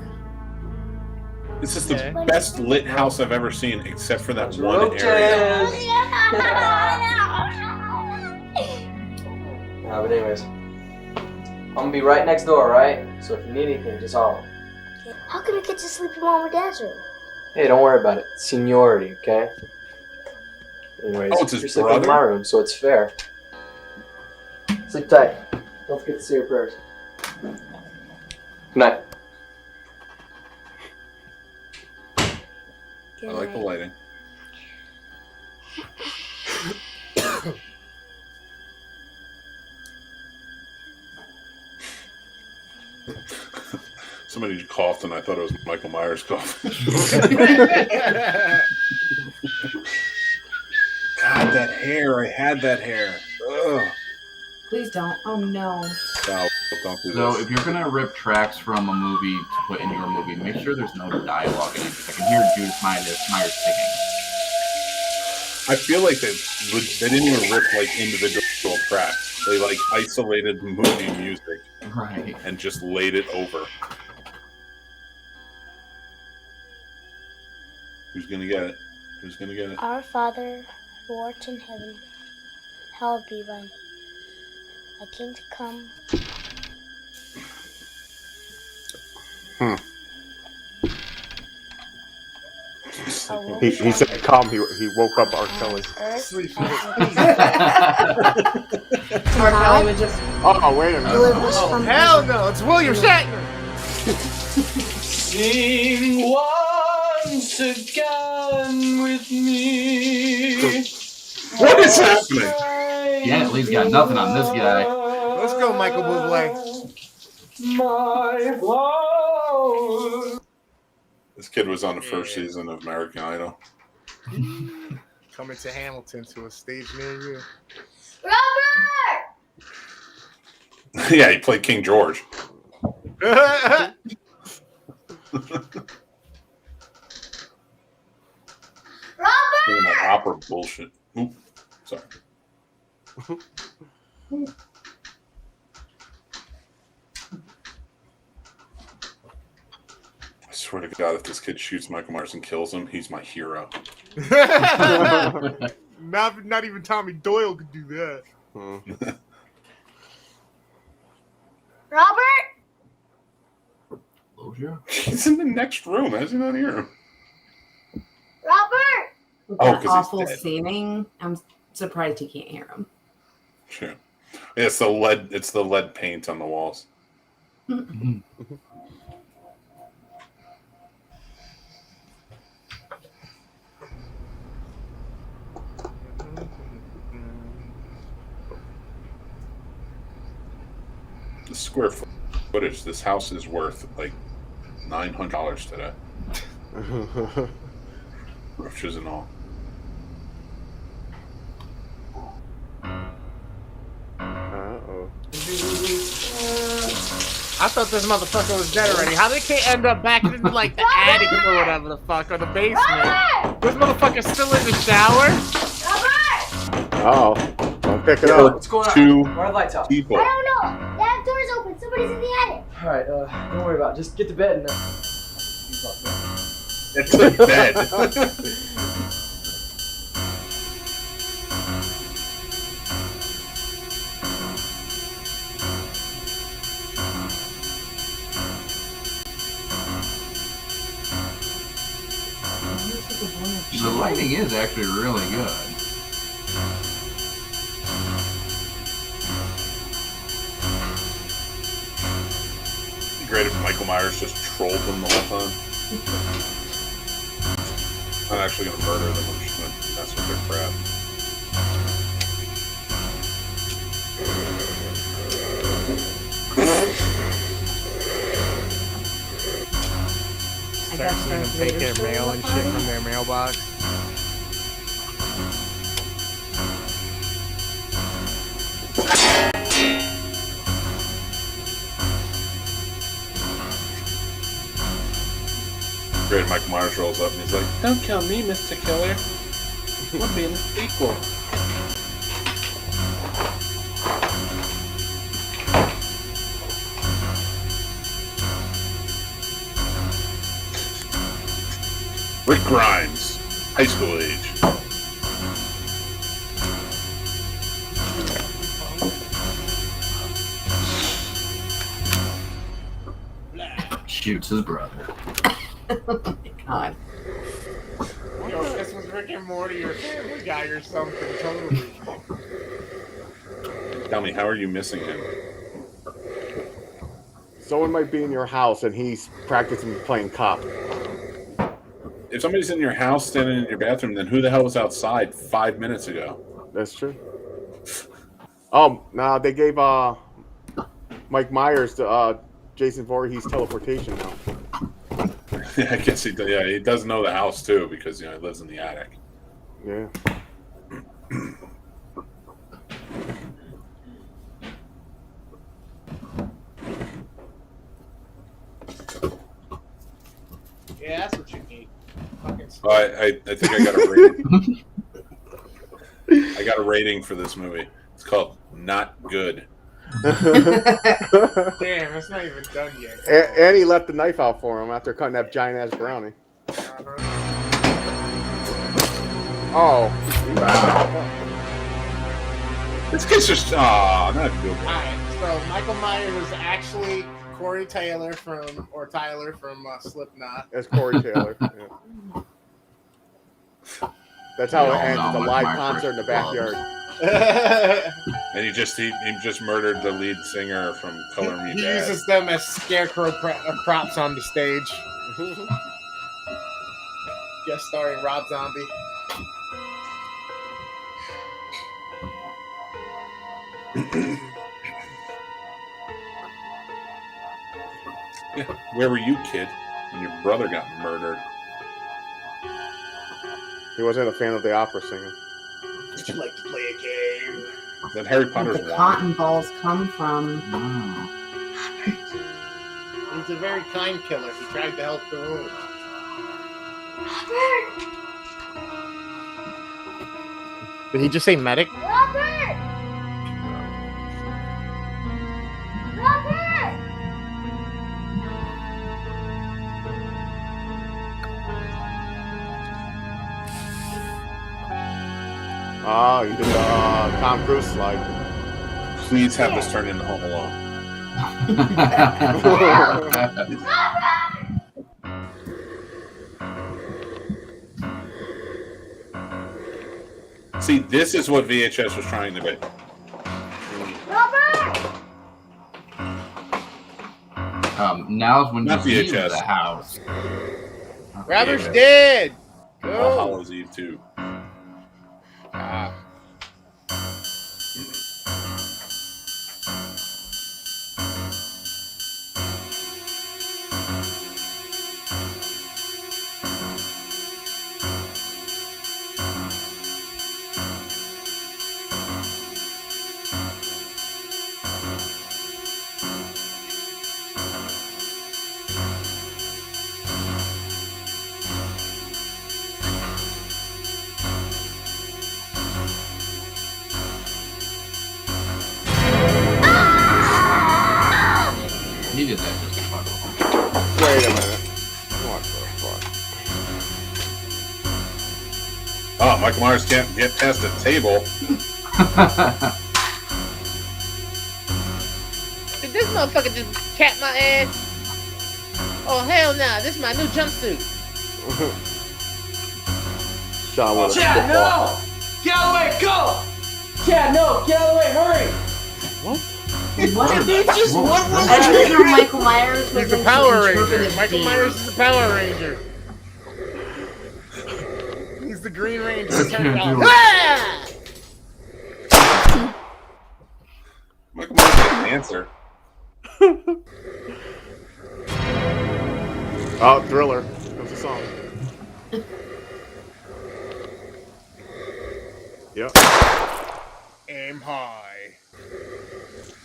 This is the Okay. best lit house I've ever seen, except for that Bunch of one roaches. area. But anyways, I'm gonna be right next door, right? So if you need anything, just holler. How can we get to sleep in Mom or Dad's room? Hey, don't worry about it. Seniority, okay? Anyways, Oh, it's his you're sleeping in brother? my room, so it's fair. Sleep tight. Don't forget to say your prayers. Good night. I like the lighting. Somebody coughed and I thought it was Michael Myers coughing. God, that hair. I had that hair. Ugh. Please don't. Oh no. No, don't do So this. if you're gonna rip tracks from a movie to put in your movie, make sure there's no dialogue in it. 'Cause I can hear Judith Myers singing. I feel like they didn't even rip like individual tracks. They like isolated movie music Right. and just laid it over. Who's gonna get it? Who's gonna get it? Our Father, who art in heaven, hallowed be thy name. Thy kingdom come. He said come. He woke up R. Kelly. R. Kelly would just Oh, wait a minute. Delivers Oh, from hell no. It's William Shatner. Sing once again with me. What is happening? Yeah, at least got nothing on this guy. Let's go, Michael Bublé. My love. This kid was on the first season of American Idol. Coming to Hamilton to a stage near you. Robert! Yeah, he played King George. Opera bullshit. Oop, sorry. I swear to God, if this kid shoots Michael Myers and kills him, he's my hero. Not even Tommy Doyle could do that. Robert? He's in the next room. How's he not hear him? Robert? Oh, that 'cause awful he's dead. ceiling. I'm surprised you can't hear him. Sure. Yeah, it's the lead. It's the lead paint on the walls. The square footage. This house is worth like $900 today. Roaches and all. I thought this motherfucker was dead already. How they can't end up back into like the attic or whatever the fuck, or the basement? This motherfucker's still in the shower? Oh, don't pick it up. What's going on? Two Why are the lights out? people. I don't know. That door's open. Somebody's in the attic. Alright, don't worry about it. Just get to bed and It's a bed. The lighting is actually really good. It'd be great if Michael Myers just trolled them the whole time. I'm not actually gonna murder them. I'm just gonna mess with their crap. Start seeing them take their mail and shit from their mailbox. Great, Michael Myers rolls up and he's like, "Don't kill me, Mr. Killer. We're being equal." Rick Grimes, high school age. Shoots his brother. Oh my god. Yo, if this was Rick and Morty or Family Guy or something, totally. Tell me, how are you missing him? Someone might be in your house and he's practicing playing cop. If somebody's in your house standing in your bathroom, then who the hell was outside 5 minutes ago? That's true. Oh, now they gave Mike Myers to Jason Voorhees teleportation now. Yeah, I guess he does. Yeah, he does know the house too because he lives in the attic. Yeah. Yeah, that's what you need. Fucking Oh, I think I got a rating. I got a rating for this movie. It's called Not Good. Damn, it's not even done yet. And he left the knife out for him after cutting that giant ass brownie. Oh. This kid's just not good. Alright, so Michael Myers was actually Corey Taylor from Slipknot. That's Corey Taylor. Yeah. That's how We it all ends. know It's a what live my concert in the first love backyard. And he just murdered the lead singer from Color Me He Bad. uses them as scarecrow props on the stage. Guest starring Rob Zombie. Yeah. Where were you, kid, when your brother got murdered? He wasn't a fan of the opera singer. Would you like to play a game? Is that Harry Where Potter's the wand? cotton balls come from. Oh. He's a very kind killer. He tried to help the wounded. Robert! Did he just say medic? Robert! Robert! Oh, you did the Tom Cruise slide. Please have this turned into Home Alone. See, this is what VHS was trying to be. Robert! Now's when Not you leave VHS. the house. Robert's Yeah. dead. All Go. Hallows Eve too. Ah. He did that just to fuck with him. Wait a minute. What the fuck? Oh, Michael Myers can't get past the table. Did this motherfucker just cap my ass? Oh hell nah, this is my new jumpsuit. Sean with a Chad, football. no! Galloway, go! Chad, no! Galloway, hurry! What? Dude, just what was I didn't know Michael Myers was He's a into Power Ranger. interpretive Michael dance. Myers is a Power Ranger. He's the Green Ranger. I can't do it. Ah! Michael Myers can't answer. Oh, Thriller. That's a song. Yep. Aim high.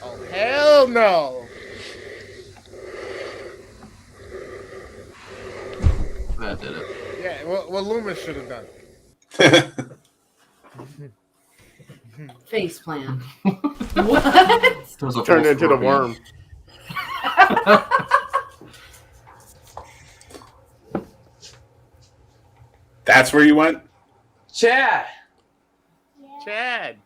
Oh hell no! That did it. Yeah, what Loomis should have done. Face plant. What? Turned into the worm. That's where you went? Chad! Chad,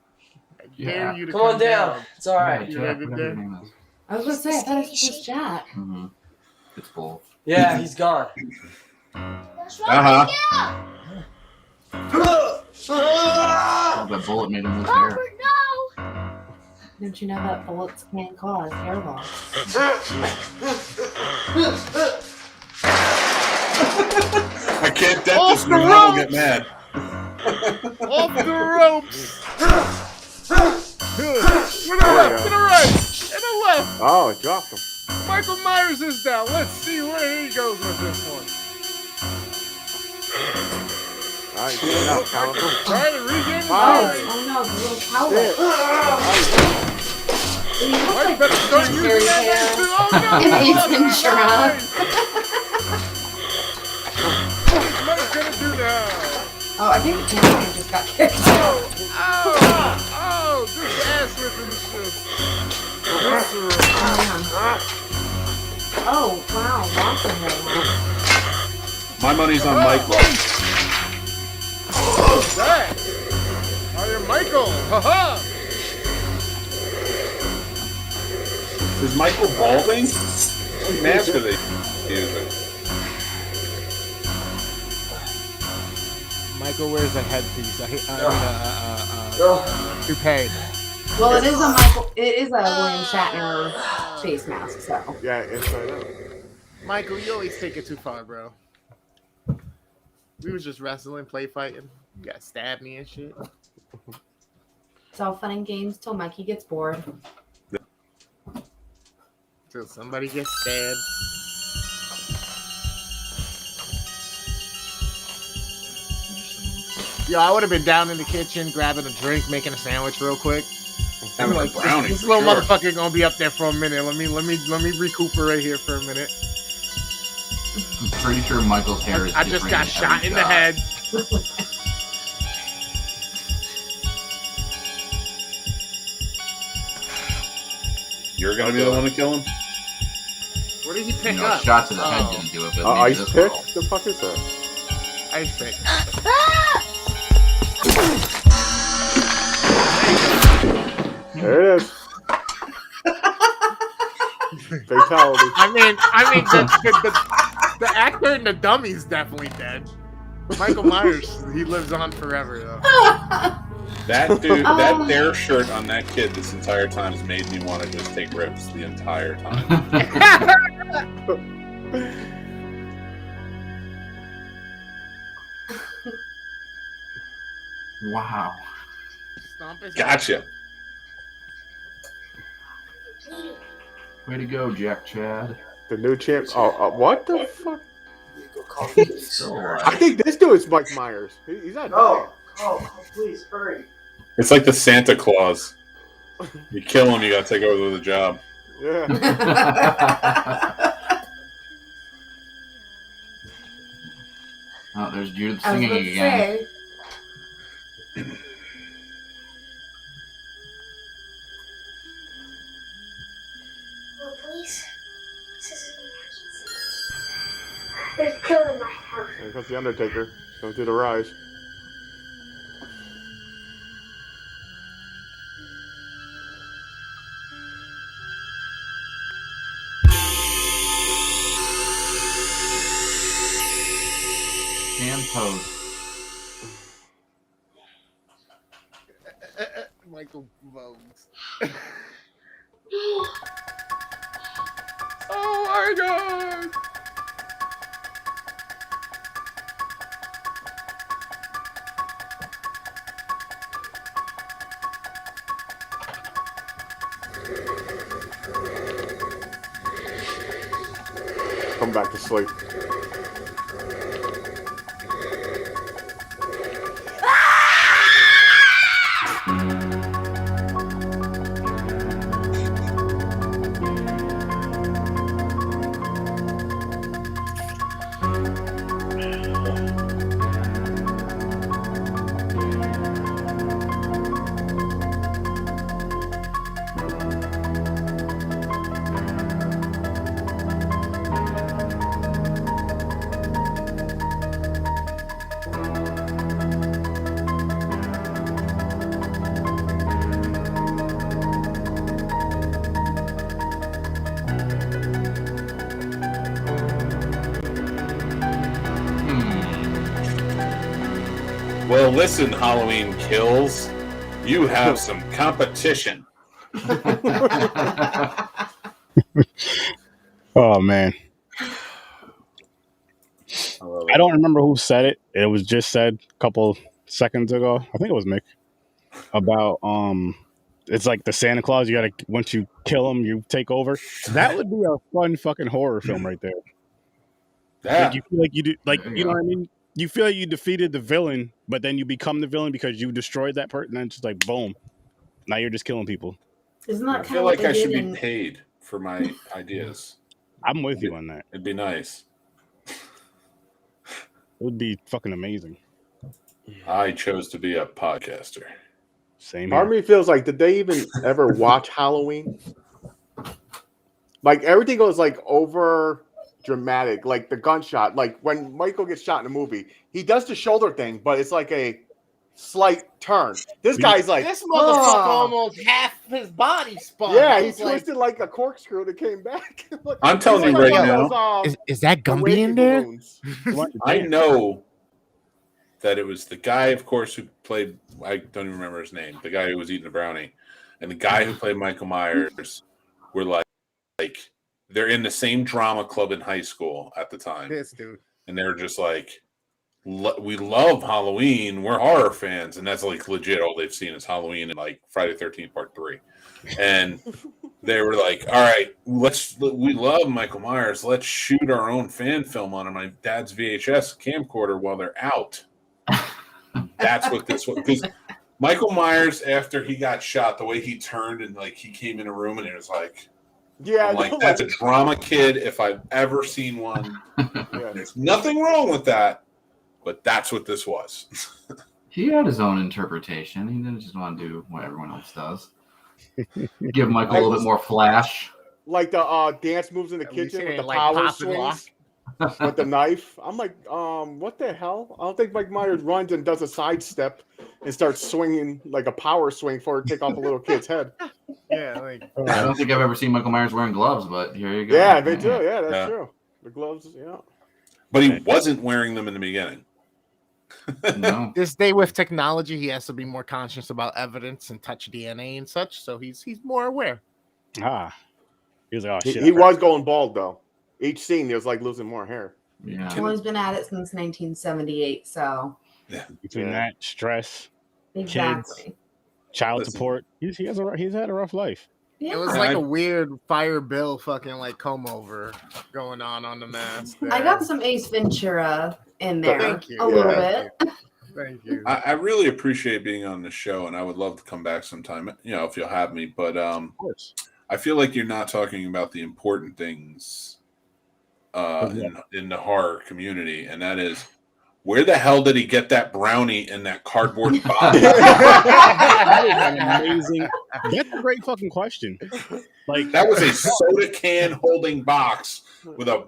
I Yeah. dare you to Come on down. down. It's alright. You Jack, ready whatever to- your name is. I was gonna say, I thought it was Jack. Mm-hmm. It's full. Yeah, he's gone. That's Uh-huh. Oh, that bullet made him lose hair. Robert, no! Didn't you know that bullets can cause hair loss? I can't death Off this the movie. I will ropes! get mad. Off the ropes! To the left, to the right, and the left. Oh, it dropped him. Michael Myers is down. Let's see where he goes with this one. All right, now, count him. Trying to regain his Oh, mind. oh no, the little towel. Shit. You look Mike like better start using scary that hair. next to- Oh no! And Ace that's not Ventura. right. What's Mike gonna do now? Oh, I think Cameron just got kicked. Oh, just ass whipping shit. Oh, wow, lots of hair. My money's on Michael. What's that? Oh, you're Michael. Haha. Is Michael balding? What mask are they using? Michael wears a headpiece. Toupee. Well, it is a Michael. It is a William Shatner face mask. So Yeah, inside out. Michael, you always take it too far, bro. We was just wrestling, play fighting. You got stabbed me and shit. it's all fun and games till Mikey gets bored. Till somebody gets stabbed. Yo, I would have been down in the kitchen grabbing a drink, making a sandwich real quick. Having like, a brownie. This little sure. motherfucker gonna be up there for a minute. Let me recuperate here for a minute. I'm pretty sure Michael's hair is I just different got in shot every in the shot. head. You're gonna be the one to kill him? What did he pick No, up? shot to the Oh. head didn't do it, but maybe Ice this pick? will. The fuck is that? Ice pick. There it is. Fatality. I mean, the actor and the dummy's definitely dead. Michael Myers, he lives on forever though. That dude, that bear shirt on that kid this entire time has made me want to just take rips the entire time. Wow. Stomp his Gotcha. Way to go, Jack Chad. The new champ. Oh, what the fuck? Still alive. I think this dude is Mike Myers. He's not dying. Oh, please, hurry. It's like the Santa Claus. You kill him, you gotta take over the job. Yeah. Oh, there's Judith I was singing about to again. say, Oh, please. This is an emergency. There's killer in my house. There comes the Undertaker. Going through the rise. Hand pose. Michael Vogues. Oh my god! Come back to sleep. Well, listen, Halloween Kills. You have some competition. Oh man, I don't remember who said it. It was just said a couple seconds ago. I think it was Mick about it's like the Santa Claus. You gotta, once you kill him, you take over. That would be a fun fucking horror film right there. Yeah. Like you feel like you do, like There you you know go. what I mean. You feel like you defeated the villain, but then you become the villain because you destroyed that person. And it's just like boom, now you're just killing people. isn't I that kind feel of what like I they should did be in? paid for my ideas. I'm with you on that. It'd be nice. It would be fucking amazing. I chose to be a podcaster. Same Part of here. me feels like, did they even ever watch Halloween? Like everything goes like over dramatic, like the gunshot. Like when Michael gets shot in a movie, he does the shoulder thing, but it's like a slight turn. This guy's like, This motherfucker "Ah." almost half his body spun. Yeah, he He's like, twisted like a corkscrew that came back. Like, I'm telling it's you like right one now, of those, is that Gumby Awaken in there? balloons. I know that it was the guy, of course, who played, I don't even remember his name, the guy who was eating a brownie, and the guy who played Michael Myers were like they're in the same drama club in high school at the time. This dude. And they're just like, we love Halloween. We're horror fans. And that's like legit. All they've seen is Halloween and like Friday the 13th Part 3. And they were like, all right, we love Michael Myers. Let's shoot our own fan film on my dad's VHS camcorder while they're out. That's what this was. Because Michael Myers, after he got shot, the way he turned and like he came in a room and it was like, Yeah, I'm like, that's a drama kid if I've ever seen one. Yeah. There's nothing wrong with that, but that's what this was. He had his own interpretation. He didn't just want to do what everyone else does. Give Michael a little bit more flash. Like the dance moves in the kitchen with the power swings with the knife. I'm like, what the hell? I don't think Mike Myers runs and does a sidestep and starts swinging like a power swing for it to take off a little kid's head. Yeah, like I don't think I've ever seen Michael Myers wearing gloves, but here you go. Yeah, they do. Yeah, that's true. The gloves, yeah. But he wasn't wearing them in the beginning. No. this day with technology, he has to be more conscious about evidence and touch DNA and such, so he's more aware. Ah, he was like, oh shit. He was going bald though. Each scene, he was like losing more hair. Yeah. Well, he's been at it since 1978, so Between that stress, exactly. kids, child support, he's had a rough life. Yeah. It was like a weird Fire Bill fucking like comb over going on the mask. I got some Ace Ventura in there Thank you. a little bit. Thank you. I really appreciate being on the show, and I would love to come back sometime, if you'll have me. But Of course. I feel like you're not talking about the important things in the horror community, and that is, where the hell did he get that brownie in that cardboard box? That is an amazing. That's a great fucking question. Like That was a soda can holding box with a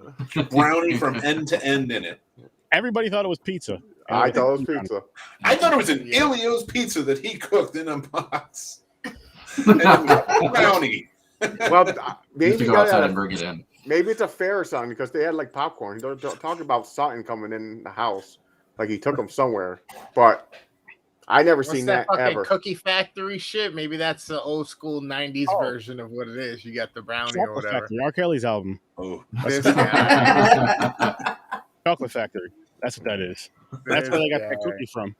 brownie from end to end in it. everybody thought it was pizza. I thought it was pizza. I thought it was an Ilio's pizza that he cooked in a box. And it was a brownie. Well, Used maybe to you go outside gotta, and bring it in. maybe it's a fair or something because they had like popcorn. They're talking about something coming in the house, like he took them somewhere. But I never What's seen that that fucking ever. Cookie Factory shit? Maybe that's the old school '90s Oh. version of what it is. You got the brownie or Chocolate whatever. Factory, R. Kelly's album, Oh, This guy. Chocolate Factory. That's what that is. That's where they got that cookie from.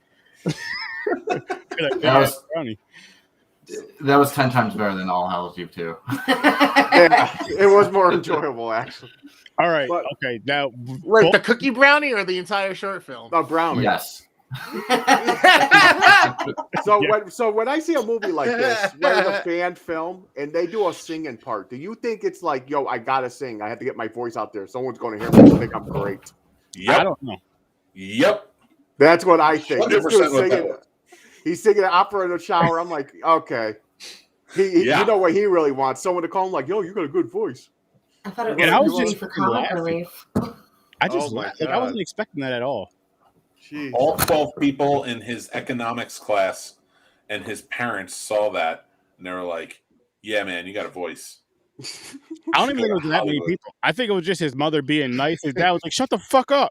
That was- brownie. That was 10 times better than All Hallows Eve 2. Yeah, it was more enjoyable actually. All right. But- Okay. Now, Wait, the cookie brownie or the entire short film? A brownie. Yes. So when I see a movie like this, where it's a fan film and they do a singing part, do you think it's like, yo, I gotta sing, I have to get my voice out there, someone's going to hear me and think I'm great? I yep. don't know. Yep. That's what I think. This 100% dude's what that singing, he's singing an opera in the shower. I'm like, okay, Yeah. you know what he really wants? Someone to call him like, yo, you got a good voice. I thought it And was I a was movie just for fucking comic laughing. relief. I just Oh my laughed. Like, I God. wasn't expecting that at all. Jeez. All 12 people in his economics class and his parents saw that, and they were like, yeah, man, you got a voice. I don't even think it was that many Hollywood. people. I think it was just his mother being nice. His dad was like, "Shut the fuck up."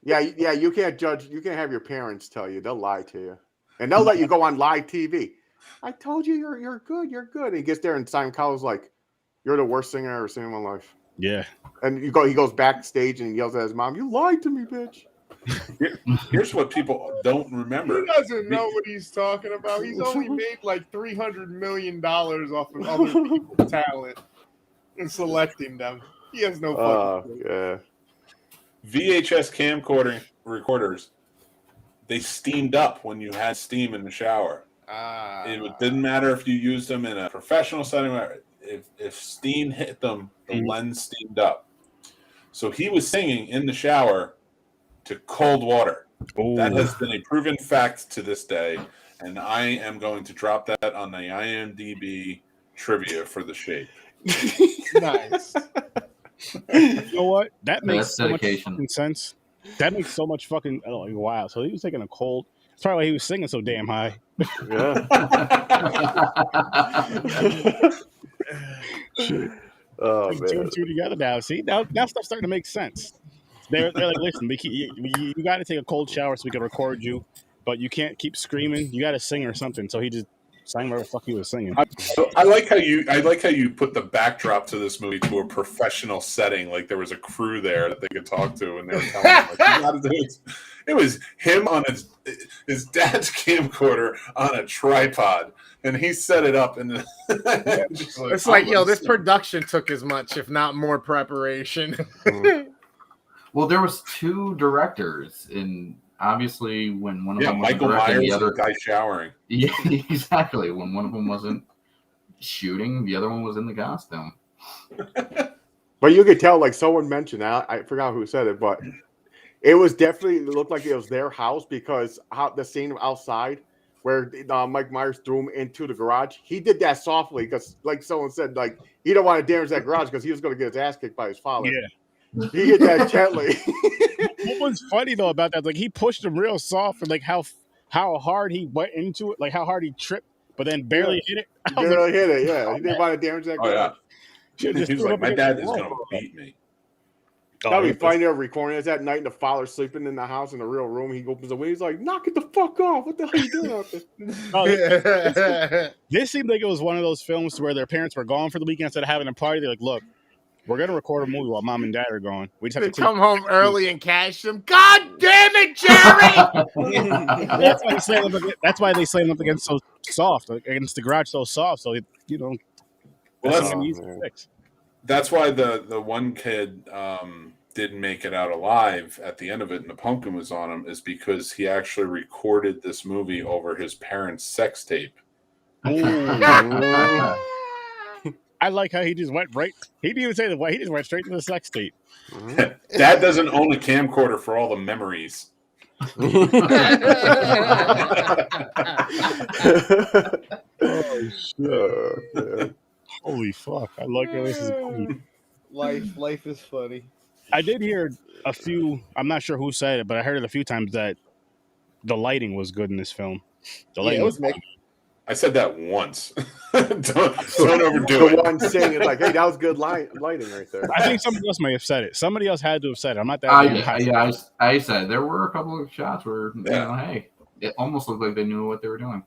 Yeah, you can't judge. You can't have your parents tell you. They'll lie to you, and they'll let you go on live TV. I told you you're good. You're good. And he gets there, and Simon Cowell's like, "You're the worst singer I've ever seen in my life." Yeah. And he goes backstage and yells at his mom, "You lied to me, bitch." Here's what people don't remember. He doesn't know what he's talking about. He's only made like $300 million off of other people's talent and selecting them. He has no fucking clue. Yeah. VHS camcorder recorders, they steamed up when you had steam in the shower. It didn't matter if you used them in a professional setting. If steam hit them, the lens steamed up. So he was singing in the shower to cold water. Ooh. That has been a proven fact to this day, and I am going to drop that on the IMDb trivia for the shape. Nice. You know what? That makes That's so much dedication. fucking sense. That makes so much fucking wow. So he was taking a cold. That's probably why he was singing so damn high. Yeah. Oh Like two man. and two together now. See, now stuff's starting to make sense. They're like, listen, you got to take a cold shower so we can record you, but you can't keep screaming. You got to sing or something. So he just sang whatever the fuck he was singing. I like how you put the backdrop to this movie to a professional setting, like there was a crew there that they could talk to, and they were telling him, like, you gotta do it. It was him on his dad's camcorder on a tripod, and he set it up, and it's like, yo, this production took as much, if not more, preparation. Well, there was 2 directors, and obviously when one of them wasn't Michael directing, Myers, the other the guy showering. Yeah, exactly. When one of them wasn't shooting, the other one was in the costume. But you could tell, like someone mentioned, I forgot who said it, but it was definitely, it looked like it was their house because the scene outside where Mike Myers threw him into the garage, he did that softly because, like someone said, like he don't want to damage that garage because he was going to get his ass kicked by his father. Yeah. He did that gently. What was funny though about that, like he pushed him real soft, and like how hard he went into it, like how hard he tripped, but then barely hit it. Barely hit it, yeah. He didn't want to damage that garage. He was like, my dad is going to beat me. That would be funny. They're recording this at night, and the father's sleeping in the house in the real room. He opens the window. He's like, "Knock it the fuck off! What the hell are you doing out there?" This seemed like it was one of those films where their parents were gone for the weekend instead of having a party. They're like, "Look, we're gonna record a movie while mom and dad are gone. We just have to come home early and cash them. God damn it, Jerry!" That's why they slammed up against so soft, against the garage so soft. So that's why the one kid didn't make it out alive at the end of it, and the pumpkin was on him, is because he actually recorded this movie over his parents' sex tape. I like how he just went right. He didn't even say the way. He just went straight to the sex tape. Dad doesn't own a camcorder for all the memories. Oh shit! Holy fuck! I like how this is funny. Life is funny. I did hear a few. I'm not sure who said it, but I heard it a few times that the lighting was good in this film. The lighting was Mick. I said that once. don't overdo it. The one saying it like, "Hey, that was good lighting right there." I think somebody else may have said it. Somebody else had to have said it. I'm not that. I said there were a couple of shots where hey, it almost looked like they knew what they were doing.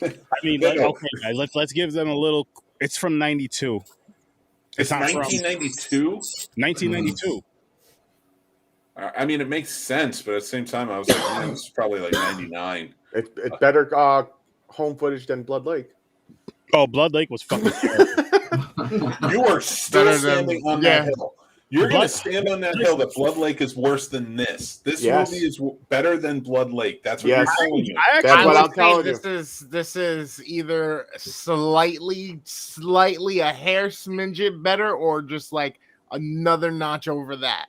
I mean, okay, guys, let's give them a little. It's from '92. It's 1992. 1992. I mean, it makes sense, but at the same time, I was like, man, this is probably like 99. It's better home footage than Blood Lake. Oh, Blood Lake was fucking terrible. You are still standing on that hill. You're going to stand on that hill that Blood Lake is worse than this. This movie is better than Blood Lake. That's what you're telling you. That's what I'm telling you. This is either slightly a hair smidget better, or just like another notch over that.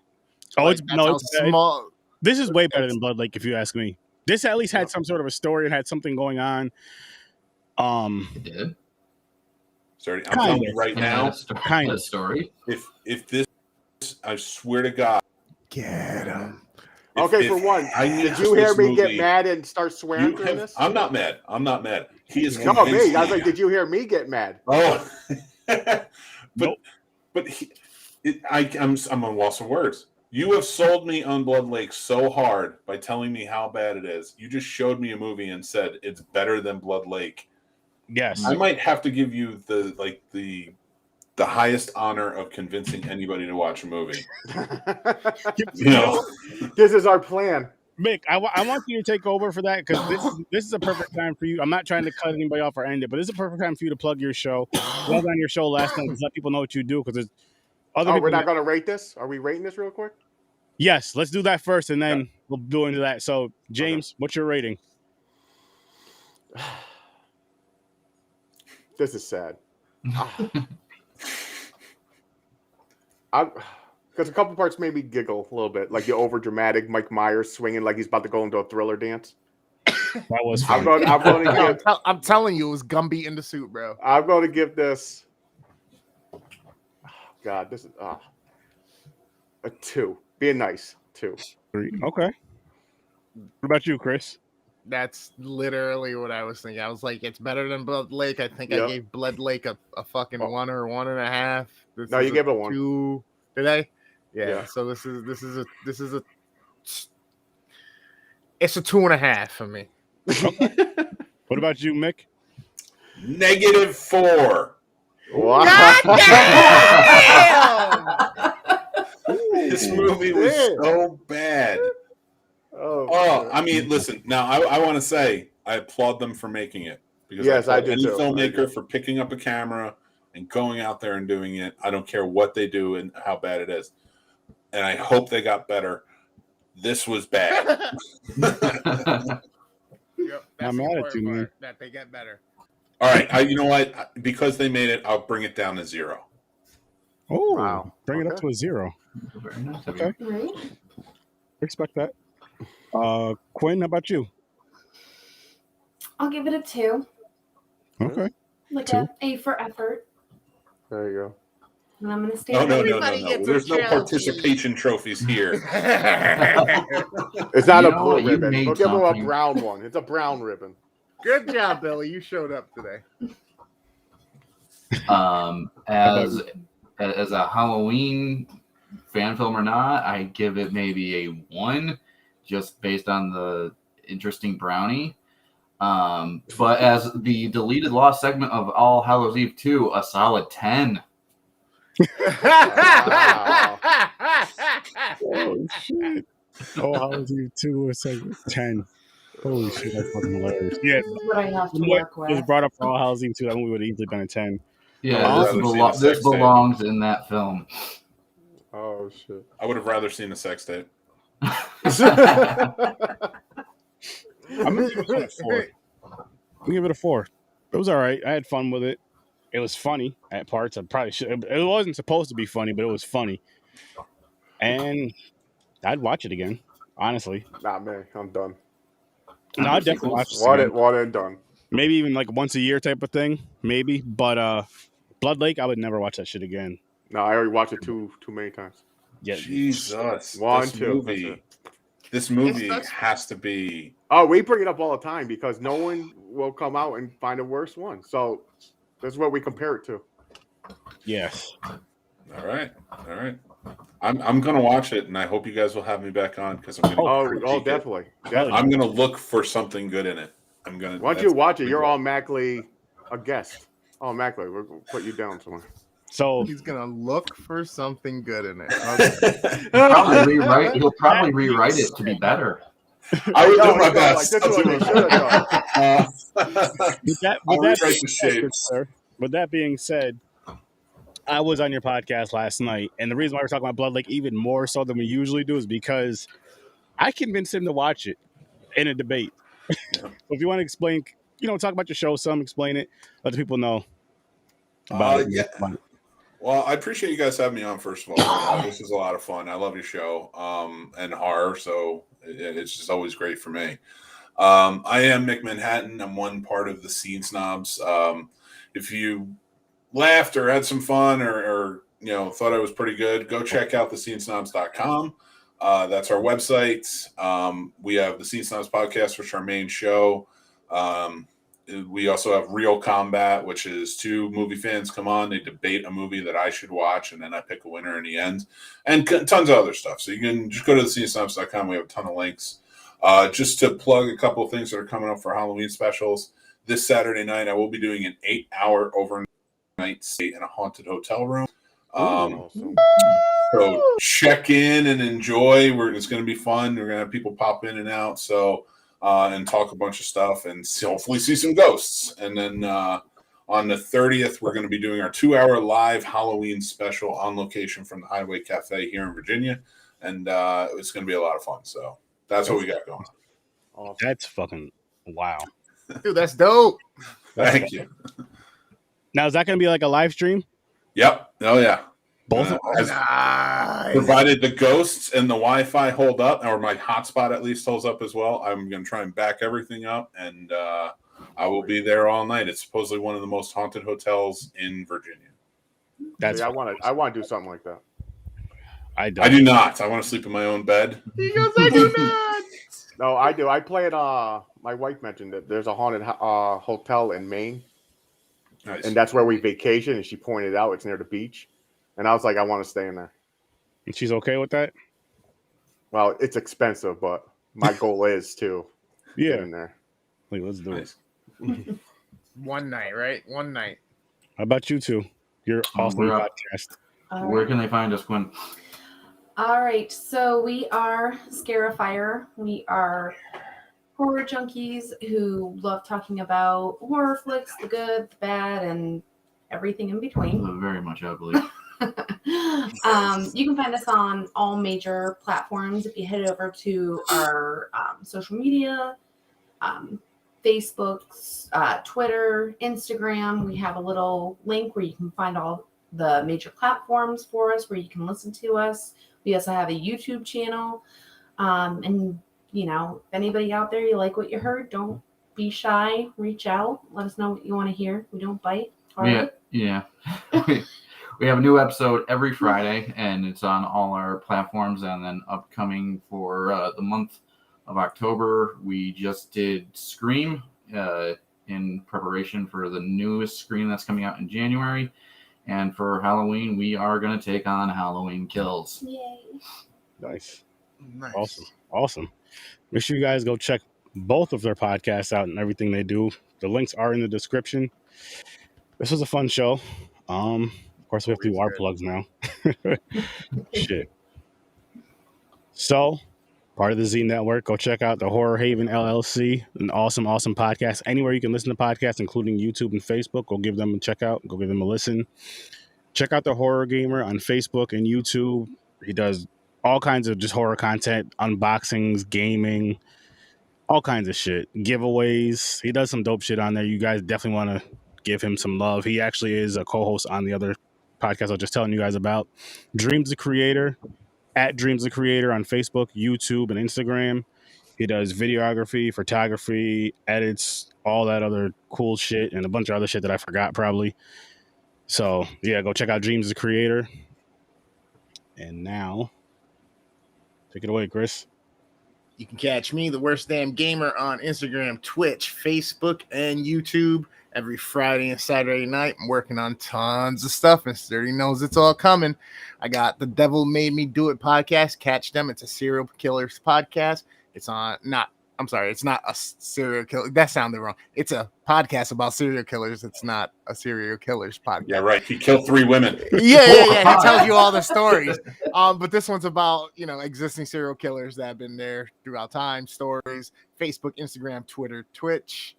Oh, like, it's small. This is way better than Blood Lake, if you ask me. This at least had some sort of a story and had something going on. It did. Sorry, I'm telling you right now. Kind of story. If this, I swear to God. Get him. Okay, for one, did you hear me get mad and start swearing during this? I'm not mad. He is no, me. I was like, did you hear me get mad? Oh, but I'm a loss of words. You have sold me on Blood Lake so hard by telling me how bad it is. You just showed me a movie and said it's better than Blood Lake. Yes, I might have to give you the highest honor of convincing anybody to watch a movie. This is our plan. Mick, I want you to take over for that because this is a perfect time for you. I'm not trying to cut anybody off or end it, but this is a perfect time for you to plug your show. I was on your show last night to let people know what you do because there's other people. We're not going to rate this? Are we rating this real quick? Yes, let's do that first, and then we'll go into that. So, James, what's your rating? This is sad. Because a couple parts made me giggle a little bit, like the over dramatic Mike Myers swinging like he's about to go into a Thriller dance. That was fun. I'm telling you, it was Gumby in the suit, bro. I'm going to give this. Oh, God, this is a 2. Being nice, 2. 3. Okay. What about you, Chris? That's literally what I was thinking. I was like, it's better than Blood Lake. I think I gave Blood Lake a fucking 1 or 1.5. No, you gave it a 1. 2. Did I? Yeah. So this is a it's a 2.5 for me. What about you, Mick? -4. Wow. This movie was so bad. Oh, I mean, listen. Now, I want to say I applaud them for making it because Yes, I do any too. filmmaker for picking up a camera and going out there and doing it. I don't care what they do and how bad it is, and I hope they got better. This was bad. Yep, I'm mad at you, man. That they get better. All right, you know what? Because they made it, I'll bring it down to 0. Oh, Wow. bring it up to a 0. Okay, Right? respect that. Quinn, how about you? I'll give it a 2. Okay. Like 2. a A for effort. There you go. And I'm gonna stay. No. Everybody gets a There's no trophy. participation trophies here. It's not You a know blue what? You ribbon. made We'll give him a something. brown one. It's a brown ribbon. Good job, Billy. You showed up today. As a Halloween fan film or not, I give it maybe a 1, just based on the interesting brownie. But as the deleted lost segment of All Hallows Eve 2, a solid 10. Wow. Oh shit! Oh, how was you 2 or 10? Holy shit, that's fucking hilarious. Yeah, This is what I have to what work was with. brought up for All Hallows Eve 2, that movie would have easily been a 10. Yeah, I'd this, rather see a this sex tape. belongs in that film. Oh shit. I would have rather seen a sex tape. I'm gonna give it a 4. I'm gonna give it a 4. It was all right. I had fun with it. It was funny at parts. I probably should. It wasn't supposed to be funny, but it was funny. And I'd watch it again. Honestly, Not me. I'm done. no, I'd definitely watch this One again. and done. Maybe even like once a year type of thing. Maybe, but Blood Lake, I would never watch that shit again. No, I already watched it too many times. Yeah, Jesus. One, this two, movie, this movie that's- has to be. Oh, we bring it up all the time because no one will come out and find a worse one. So this is what we compare it to. yes. All right. I'm gonna watch it, and I hope you guys will have me back on because I'm gonna. Oh, critique it. definitely. I'm gonna look for something good in it. I'm gonna. Once you watch it, you're automatically a guest. Automatically, we'll put you down somewhere. So He's gonna look for something good in it. Okay. He'll probably rewrite it to be better. I would No, do my no, best. like, this is what they should have done. I'll rewrite the shapes. sir, with that being said, I was on your podcast last night, and the reason why we're talking about Blood Lake even more so than we usually do is because I convinced him to watch it in a debate. So if you want to explain, talk about your show, explain it, let the people know about it. Yeah. Well, I appreciate you guys having me on. First of all, this is a lot of fun. I love your show and horror, so it's just always great for me. I am Mick Manhattan. I'm one part of the Scene Snobs. If you laughed or had some fun or thought I was pretty good, go check out thescenesnobs.com. That's our website. We have the Scene Snobs podcast, which is our main show. We also have Real Combat, which is 2 movie fans come on. They debate a movie that I should watch, and then I pick a winner in the end. And tons of other stuff. So you can just go to thescenesnobs.com. We have a ton of links. Just to plug a couple of things that are coming up for Halloween specials. This Saturday night, I will be doing an 8-hour overnight stay in a haunted hotel room. Awesome. So check in and enjoy. It's going to be fun. We're going to have people pop in and out. So and talk a bunch of stuff and hopefully see some ghosts. And then on the 30th, we're going to be doing our 2-hour live Halloween special on location from the Hideaway Cafe here in Virginia. And it's going to be a lot of fun. So that's what we got going. Awesome. That's fucking wow. Dude, that's dope. Thank you. Now, is that going to be like a live stream? Yep. Oh, yeah. Both of them? Nice. Provided the ghosts and the Wi-Fi hold up, or my hotspot at least holds up as well, I'm going to try and back everything up, and I will be there all night. It's supposedly one of the most haunted hotels in Virginia. That's I want to do something like that. I don't. I do not. I want to sleep in my own bed. He goes, I do not. No, I do. I play at my wife mentioned that there's a haunted hotel in Maine, Nice. and that's where we vacation. And she pointed out it's near the beach, and I was like, I want to stay in there. And she's okay with that? Well, it's expensive, but my goal is to get Yeah. in there. Like, let's do Nice. it. One night, right? One night. How about you two? Your awesome we're up. podcast. All Where right. can they find us, Quinn? All right, so we are SCARIFYER. We are horror junkies who love talking about horror flicks, the good, the bad, and everything in between. Very much ugly. You can find us on all major platforms. If you head over to our social media, Facebook, Twitter, Instagram, we have a little link where you can find all the major platforms for us where you can listen to us. We also have a YouTube channel. And, you know, if anybody out there, you like what you heard, don't be shy. Reach out. Let us know what you want to hear. We don't bite. Yeah. We have a new episode every Friday, and it's on all our platforms. And then upcoming for the month of October, we just did Scream in preparation for the newest Scream that's coming out in January. And for Halloween, we are going to take on Halloween Kills. Yay. Nice. Nice. Awesome. Make sure you guys go check both of their podcasts out and everything they do. The links are in the description. This was a fun show. Of course, we have to do our plugs now. Shit. So, part of the Z Network, go check out the Horror Haven LLC, an awesome podcast. Anywhere you can listen to podcasts, including YouTube and Facebook, go give them a check out. Go give them a listen. Check out the Horror Gamer on Facebook and YouTube. He does all kinds of just horror content, unboxings, gaming, all kinds of shit, giveaways. He does some dope shit on there. You guys definitely want to give him some love. He actually is a co-host on the other podcast I was just telling you guys about. Dreams the Creator, at Dreams the Creator on Facebook, YouTube, and Instagram. He does videography, photography, edits, all that other cool shit, and a bunch of other shit that I forgot probably. So, yeah, go check out Dreams the Creator. And now, take it away, Chris. You can catch me, the Worst Damn Gamer, on Instagram, Twitch, Facebook, and YouTube every Friday and Saturday night. I'm working on tons of stuff, and Sturdy knows it's all coming. I got the Devil Made Me Do It podcast. Catch them. It's a serial killers podcast. It's not a serial killer. That sounded wrong. It's a podcast about serial killers. It's not a serial killers podcast. Yeah, right. He killed 3 women. Yeah. He tells you all the stories. But this one's about, existing serial killers that have been there throughout time, stories, Facebook, Instagram, Twitter, Twitch.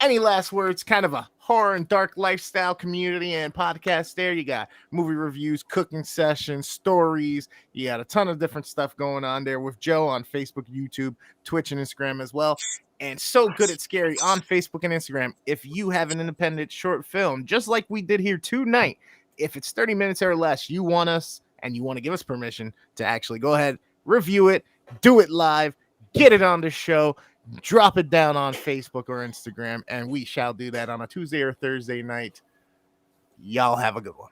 Any last words? Kind of a horror and dark lifestyle community and podcast there. You got movie reviews, cooking sessions, stories. You got a ton of different stuff going on there with Joe on Facebook, YouTube, Twitch, and Instagram as well. And So Good at Scary on Facebook and Instagram. If you have an independent short film, just like we did here tonight, if it's 30 minutes or less, you want us and you want to give us permission to actually go ahead, review it, do it live, get it on the show, drop it down on Facebook or Instagram, and we shall do that on a Tuesday or Thursday night. Y'all have a good one.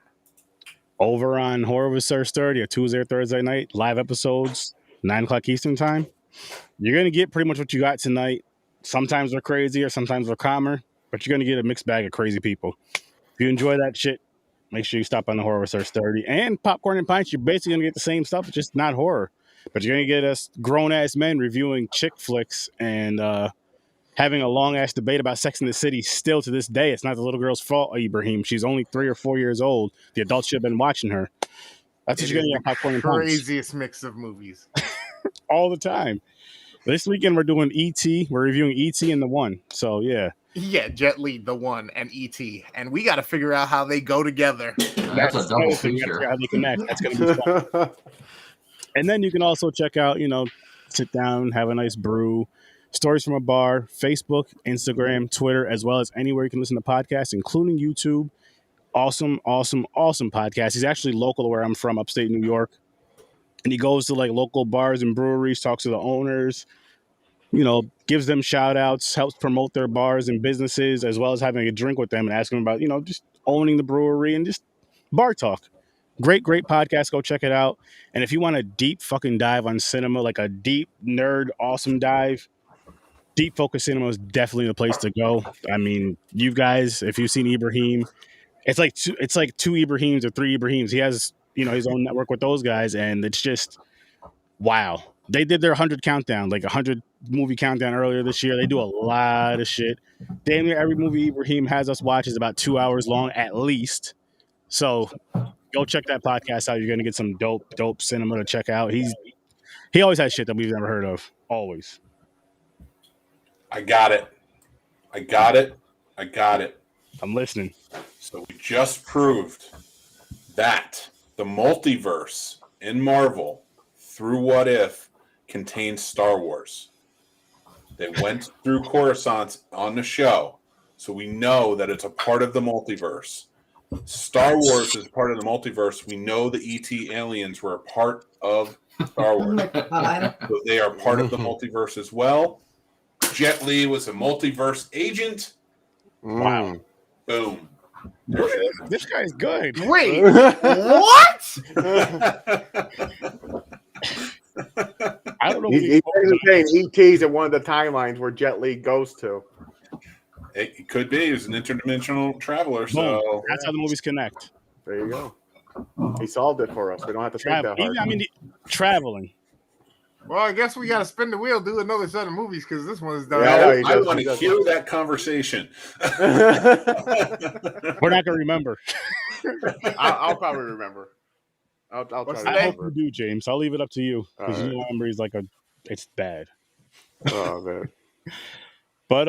Over on Horror with Sir Sturdy, a Tuesday or Thursday night, live episodes, 9 o'clock Eastern time. You're going to get pretty much what you got tonight. Sometimes they're crazier, sometimes they're calmer, but you're going to get a mixed bag of crazy people. If you enjoy that shit, make sure you stop on the Horror with Sir Sturdy. And Popcorn and Pints, you're basically going to get the same stuff, it's just not horror. But you're going to get us grown-ass men reviewing chick flicks and having a long-ass debate about Sex in the City still to this day. It's not the little girl's fault, Ibrahim. She's only 3 or 4 years old. The adults should have been watching her. That's what you're going to get on Popcorn and Pints. Craziest mix of movies. All the time. This weekend, we're doing E.T. We're reviewing E.T. and The One. So, yeah. Yeah, Jet Li, The One, and E.T. And we got to figure out how they go together. That's a double feature. How they connect. That's going to be fun. And then you can also check out, sit down, have a nice brew, Stories from a Bar, Facebook, Instagram, Twitter, as well as anywhere you can listen to podcasts, including YouTube. Awesome podcast. He's actually local to where I'm from, upstate New York. And he goes to local bars and breweries, talks to the owners, gives them shout outs, helps promote their bars and businesses, as well as having a drink with them and asking them about, just owning the brewery and just bar talk. Great podcast. Go check it out. And if you want a deep fucking dive on cinema, like a deep nerd, awesome dive, Deep Focus Cinema is definitely the place to go. I mean, you guys, if you've seen Ibrahim, it's like two Ibrahims or 3 Ibrahims. He has his own network with those guys, and it's just wow. They did their 100 countdown, like 100 movie countdown earlier this year. They do a lot of shit. Damn near every movie Ibrahim has us watch is about 2 hours long at least. So go check that podcast out. You're gonna get some dope cinema to check out. He always has shit that we've never heard of. Always. I got it. I'm listening. So we just proved that the multiverse in Marvel through What If contains Star Wars. They went through Coruscant on the show, so we know that it's a part of the multiverse. Star Wars is part of the multiverse. We know the ET aliens were a part of Star Wars. So they are part of the multiverse as well. Jet Li was a multiverse agent. Wow. Boom. This guy's good. Wait, what? I don't know. He's saying ET's at one of the timelines where Jet Li goes to. It could be. He's an interdimensional traveler. So that's how the movies connect. There you go. He solved it for us. We don't have to think that hard. Traveling. Well, I guess we got to spin the wheel, do another set of movies because this one's done. Yeah, I want to hear that conversation. We're not gonna remember. I'll probably remember. I'll try to I hope remember. you do, James. I'll leave it up to you because All right. your memory is it's bad. Oh man. But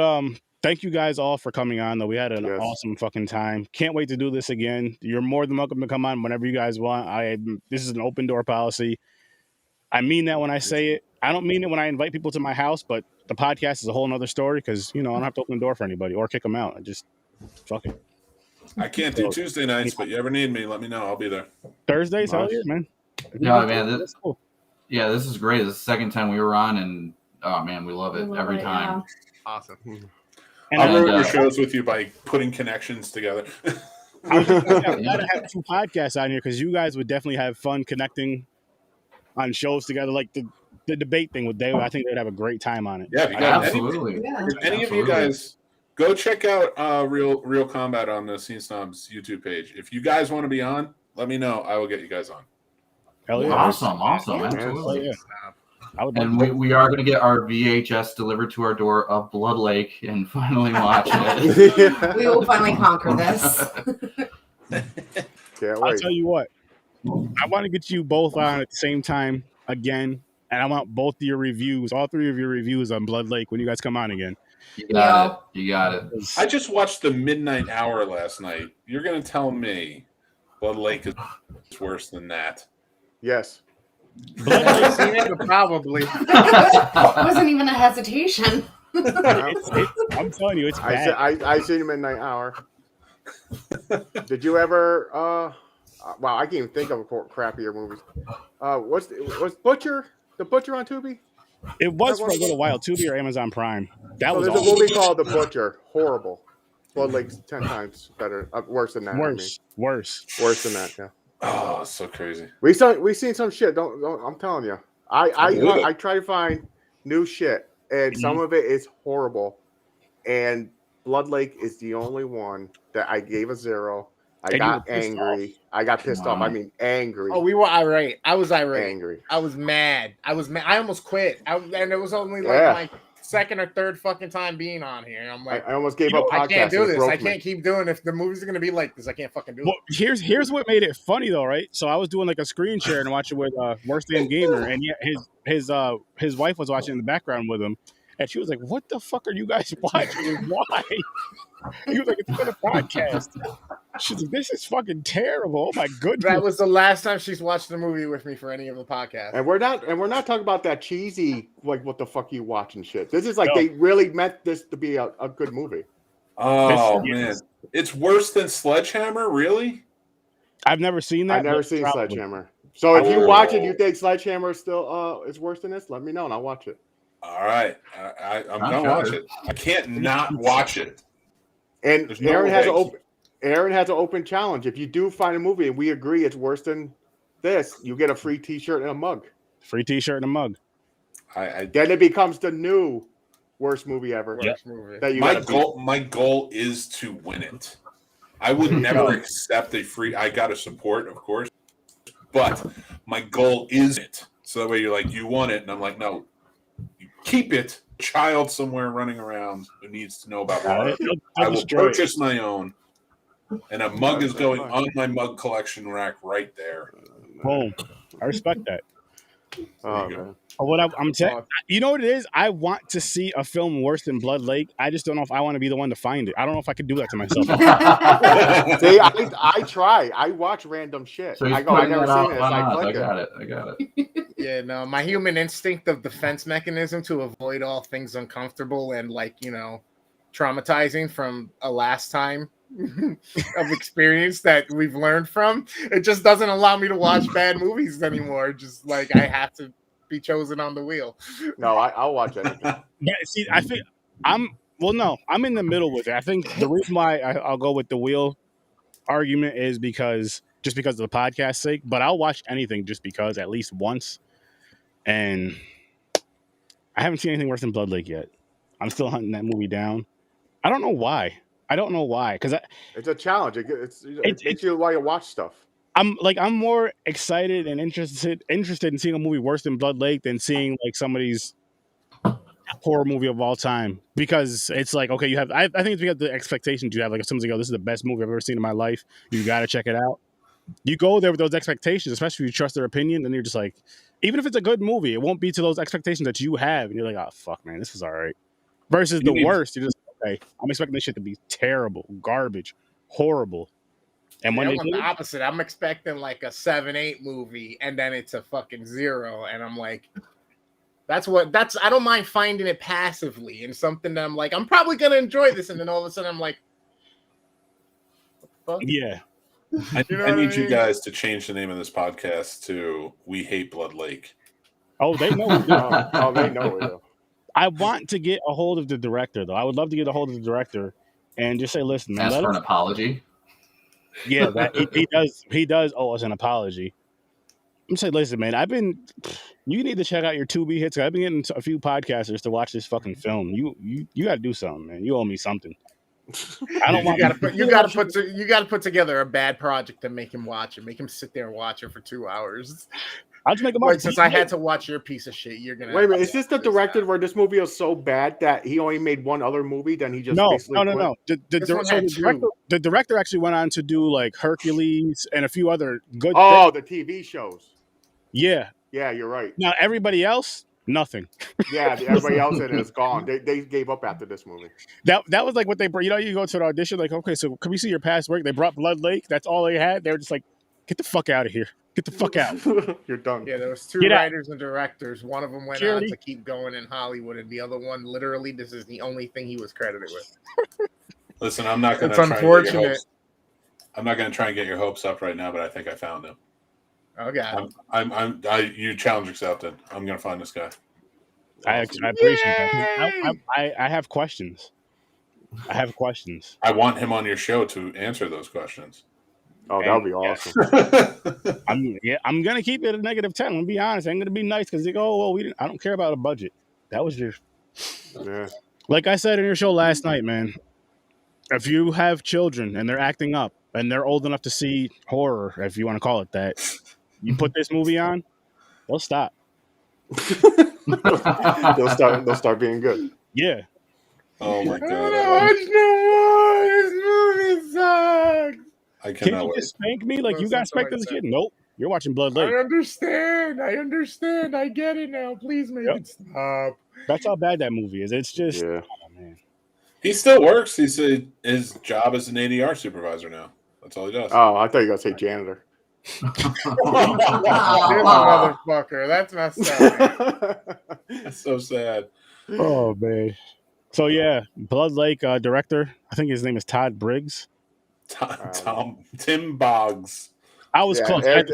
thank you guys all for coming on. Though we had an awesome fucking time. Can't wait to do this again. You're more than welcome to come on whenever you guys want. This is an open door policy. I mean that when I say it. I don't mean it when I invite people to my house, but the podcast is a whole nother story because, I don't have to open the door for anybody or kick them out. I just, fuck it. I can't do Tuesday nights, but you ever need me, let me know. I'll be there. Thursdays? Hell yeah, man. No, man. This is great. This is the second time we were on, and, oh, man, we love it every time. Yeah. Awesome. I'll ruin your shows with you by putting connections together. I'm glad to have two podcasts on here because you guys would definitely have fun connecting on shows together, like the debate thing with Dave. I think they'd have a great time on it. Yeah, absolutely. Any of you guys go check out Real Combat on the Scene Snobs YouTube page. If you guys want to be on, let me know. I will get you guys on. Hell yeah. Awesome, absolutely. Yeah. And we are going to get our VHS delivered to our door of Blood Lake and finally watch it. We will finally conquer this. I'll tell you what. I want to get you both on at the same time again, and I want both of your reviews, all three of your reviews on Blood Lake when you guys come on again. You got it. I just watched the Midnight Hour last night. You're going to tell me Blood Lake is worse than that? Yes. Probably. It wasn't even a hesitation. I'm telling you, it's bad. I seen him Midnight Hour. Did you ever? Wow, I can't even think of a crappier movies. Was Butcher the Butcher on Tubi? It was for a little while. Tubi or Amazon Prime. That was there's awesome. a movie called The Butcher. Horrible. Blood Lake's 10 times better. Worse than that. Worse than that. Yeah. Oh, so crazy. We seen some shit. Don't I'm telling you. I try to find new shit, and some of it is horrible. And Blood Lake is the only one that I gave a 0. I got angry. I got pissed off. I mean, angry. Oh, we were irate. I was irate. Angry. I was mad. I almost quit. And it was only like my second or third fucking time being on here. And I'm like, I almost gave up. I can't do this. I can't keep doing. If the movies are gonna be like this, I can't fucking do it. Here's what made it funny though, right? So I was doing like a screen share and watching with Worst Damn Gamer, and his wife was watching in the background with him, and she was like, "What the fuck are you guys watching? Why?" He was like, "It's been a podcast." She's like, "This is fucking terrible." Oh my goodness! That was the last time she's watched the movie with me for any of the podcasts. And we're not talking about that cheesy like what the fuck you watching shit. This is like they really meant this to be a good movie. Oh man, it's worse than Sledgehammer, really? I've never seen that. I've never seen Sledgehammer. So if you watch it, you think Sledgehammer is still is worse than this? Let me know and I'll watch it. All right, I'm gonna watch it. I can't not watch it. And Aaron has an open challenge. If you do find a movie and we agree it's worse than this, you get a free T-shirt and a mug. Free T-shirt and a mug. Then it becomes the new worst movie ever. Worst movie. That you my goal is to win it. I would never accept a free. I got to support, of course, but my goal is it. So that way you're like, you want it, and I'm like, no, you keep it. Child somewhere running around who needs to know about horror. I will purchase my own, and a mug is going on my mug collection rack right there. Boom. I respect that. Oh, man. What I'm saying, you know what it is? I want to see a film worse than Blood Lake. I just don't know if I want to be the one to find it. I don't know if I could do that to myself. See, I try. I watch random shit. So I go, I never seen it. I click got it. Yeah, no, my human instinct of defense mechanism to avoid all things uncomfortable and traumatizing from a last time of experience that we've learned from. It just doesn't allow me to watch bad movies anymore. Just like I have to be chosen on the wheel. No, I'll watch anything. Yeah, see, I think I'm in the middle with it. I think the reason why I'll go with the wheel argument is because of the podcast's sake, but I'll watch anything just because at least once. And I haven't seen anything worse than Blood Lake yet. I'm still hunting that movie down. I don't know why. Because it's a challenge. It makes you want to watch stuff. I'm more excited and interested in seeing a movie worse than Blood Lake than seeing like somebody's horror movie of all time, because it's like, okay, I think it's because the expectations you have. Like if someone's like, oh, this is the best movie I've ever seen in my life, you got to check it out. You go there with those expectations, especially if you trust their opinion, and you're just like, even if it's a good movie, it won't be to those expectations that you have, and you're like, oh fuck, man, this was all right. Versus the worst, you're just okay, I'm expecting this shit to be terrible, garbage, horrible. And when I'm the opposite, I'm expecting like a 7-8 movie, and then it's a fucking 0, and I'm like, I don't mind finding it passively and something that I'm like, I'm probably gonna enjoy this, and then all of a sudden I'm like, what the fuck? Yeah. I need you guys to change the name of this podcast to "We Hate Blood Lake." Oh, they know. They know we do. I want to get a hold of the director, though. I would love to get a hold of the director and just say, "Listen, man, ask for an apology." Yeah, that he does. He does owe us an apology. I'm saying, listen, man, you need to check out your Tubi hits. I've been getting a few podcasters to watch this fucking film. You got to do something, man. You owe me something. I don't want you got to put together a bad project to make him watch it. Make him sit there and watch it for 2 hours. I'll just make him watch. Since I had to watch your piece of shit, you're gonna wait a minute. Is this the director where this movie was so bad that he only made one other movie? Then he just no. The director actually went on to do like Hercules and a few other good. Oh, the TV shows. Yeah. Yeah, you're right. Now everybody else, nothing. Yeah, everybody else in it is gone. They gave up after this movie. That was like what they brought. You know, you go to an audition, like, okay, so can we see your past work? They brought Blood Lake. That's all they had. They were just like, get the fuck out of here. Get the fuck out. You're done. Yeah, there was 2 writers and directors. One of them went on to keep going in Hollywood, and the other one, literally, this is the only thing he was credited with. Listen, I'm not going to. It's unfortunate. I'm not going to try and get your hopes up right now, but I think I found him. Okay. You challenge accepted. I'm going to find this guy. I appreciate that. I have questions. I want him on your show to answer those questions. Oh, that would be awesome. I'm gonna keep it a -10. I'm gonna be honest. I'm gonna be nice because they go, oh, well, I don't care about a budget. That was your. Yeah. Like I said in your show last night, man. If you have children and they're acting up and they're old enough to see horror, if you want to call it that, you put this movie on, they'll stop. They'll start being good. Yeah. Oh my god. This movie sucks. I Can cannot you wait. just spank me like you got spanked as a kid? Nope. You're watching Blood Lake. I understand. I get it now. Please make it stop. That's how bad that movie is. It's just, yeah. Oh man. He still works. His job as an ADR supervisor now. That's all he does. Oh, I thought you were gonna say janitor. Motherfucker, that's messed up. That's so sad. Oh man. So yeah, Blood Lake director. I think his name is Todd Briggs. Tim Boggs. I was close. That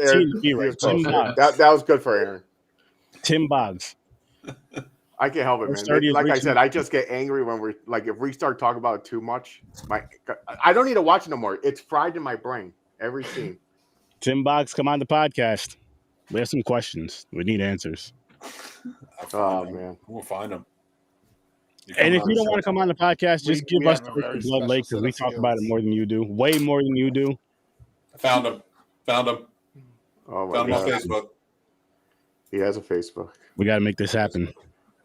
was good for Aaron. Tim Boggs. I can't help it, man. Like I said, I just get angry when we're like, if we start talking about it too much, I don't need to watch it no more. It's fried in my brain. Every scene. Tim Boggs, come on the podcast. We have some questions. We need answers. Oh man, we'll find them. And if you don't want to come on the podcast, just give us the Blood Lake because we talk about it more than you do. Way more than you do. Found him. Oh my Found him on god. Facebook. He has a Facebook. We got to make this happen.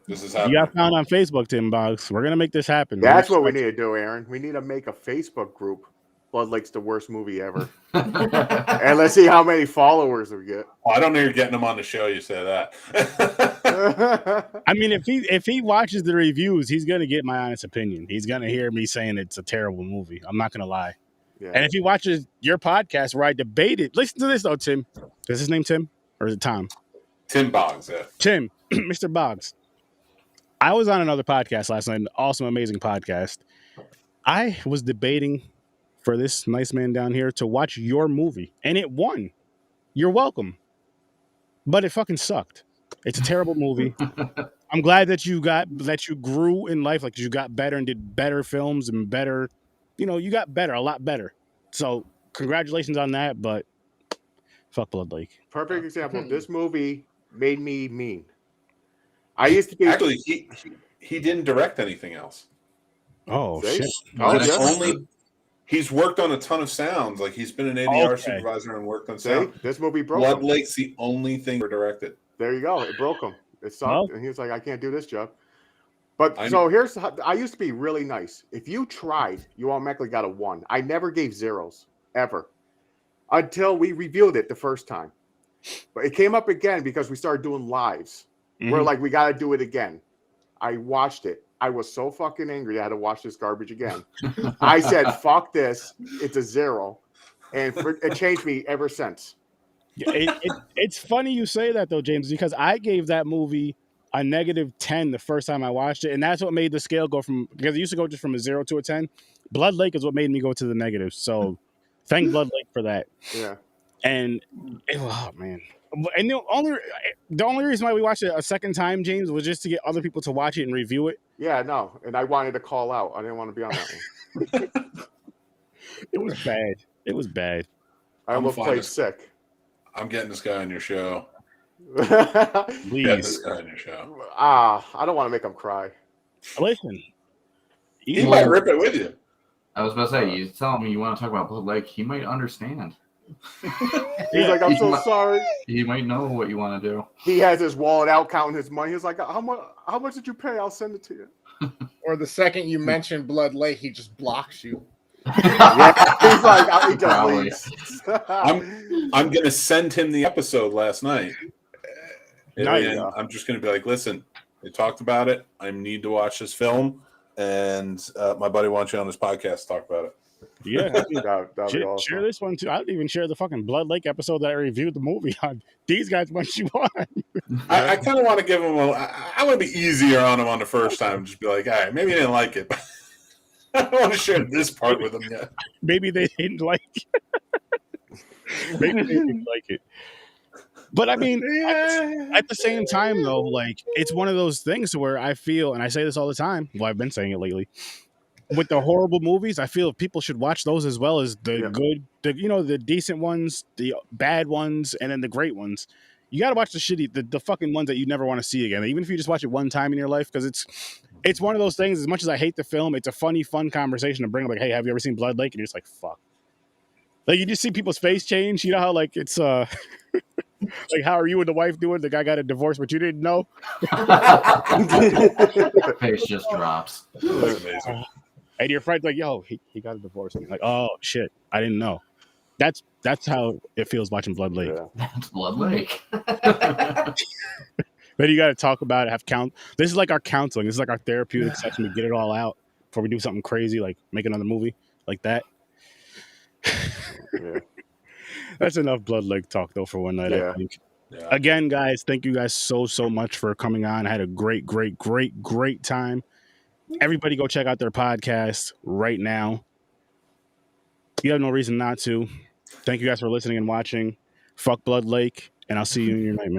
This is You happening. got found on Facebook, Tim Boggs. We're gonna make this happen. That's what we need to do, Aaron. We need to make a Facebook group. Blood Lake's the worst movie ever. And let's see how many followers we get. Oh, I don't know you're getting him on the show. You say that. I mean, if he watches the reviews, he's gonna get my honest opinion. He's gonna hear me saying it's a terrible movie. I'm not gonna lie. Yeah. And if he watches your podcast where I debate it, listen to this though, Tim. Is his name Tim or is it Tom? Tim Boggs. Yeah. Tim, Mr. Boggs. I was on another podcast last night, an awesome, amazing podcast. I was debating for this nice man down here to watch your movie, and it won. You're welcome. But it fucking sucked. It's a terrible movie. I'm glad that you grew in life, like you got better and did better films and better, you got better, a lot better. So congratulations on that, but fuck Blood Lake. Perfect example. This movie made me mean. I used to be Actually, he didn't direct anything else. Oh See? shit. Oh, He's yeah. he's worked on a ton of sounds. Like he's been an ADR Okay. supervisor and worked on See? sound. This movie broke Blood him. Lake's the only thing he directed. There you go. It broke him. It sucked. Well. And he was like, I can't do this job. But I so here's how, I used to be really nice. If you tried, you automatically got a 1. I never gave zeros, ever. Until we reviewed it the first time. But it came up again because we started doing lives. We're like, we got to do it again. I watched it. I was so fucking angry I had to watch this garbage again. I said, fuck this. It's a 0. And it changed me ever since. It's funny you say that though, James, because I gave that movie a -10 the first time I watched it, and that's what made the scale go from, because it used to go just from a 0 to a 10. Blood Lake is what made me go to the negatives. So thank Blood Lake for that. Yeah. And oh man. And the only reason why we watched it a second time, James, was just to get other people to watch it and review it. Yeah, no. And I wanted to call out. I didn't want to be on that one. It was bad. It was bad. I I'm almost fine played with- sick. I'm getting this guy on your show. Please. Get this guy on your show. I don't want to make him cry. Listen. He might rip it with you. I was about to say, you tell him you want to talk about Blood Lake, he might understand. He's like, I'm He so might- sorry. He might know what you want to do. He has his wallet out counting his money. He's like, how much did you pay? I'll send it to you. Or the second you mention Blood Lake, he just blocks you. Yeah, he's like, he just Probably. leaves. I'm gonna send him the episode last night. Nice. And I'm just gonna be like, listen, they talked about it. I need to watch this film, and my buddy wants you on his podcast to talk about it. Yeah. That'd be Share awesome. this one too. I didn't even share the fucking Blood Lake episode that I reviewed the movie on. These guys want you on. I kind of want to give him I want to be easier on him on the first time. Just be like, all right, maybe you didn't like it. But I don't want to share this part with him yet. Maybe they didn't like it. Maybe they didn't like it. But I mean, at the same time, though, like, it's one of those things where I feel, and I say this all the time, well, I've been saying it lately, with the horrible movies, I feel people should watch those as well as the good, the decent ones, the bad ones, and then the great ones. You got to watch the shitty, the fucking ones that you never want to see again, even if you just watch it one time in your life, because it's one of those things. As much as I hate the film, it's a funny, fun conversation to bring up. Like, hey, have you ever seen Blood Lake? And you're just like, fuck. Like, you just see people's face change. You know how, like, it's like, how are you and the wife doing? The guy got a divorce, but you didn't know. Face just drops. That's amazing. And your friend's like, yo, he got a divorce. And you're like, oh shit, I didn't know. That's how it feels watching Blood Lake. Yeah. That's Blood Lake. Then you got to talk about it, this is like our counseling. This is like our therapeutic session to get it all out before we do something crazy, like make another movie like that. Yeah. That's enough Blood Lake talk though for one night, Yeah. I think. Yeah. Again, guys, thank you guys so much for coming on. I had a great time. Everybody go check out their podcast right now. You have no reason not to. Thank you guys for listening and watching. Fuck Blood Lake, and I'll see you in your nightmare.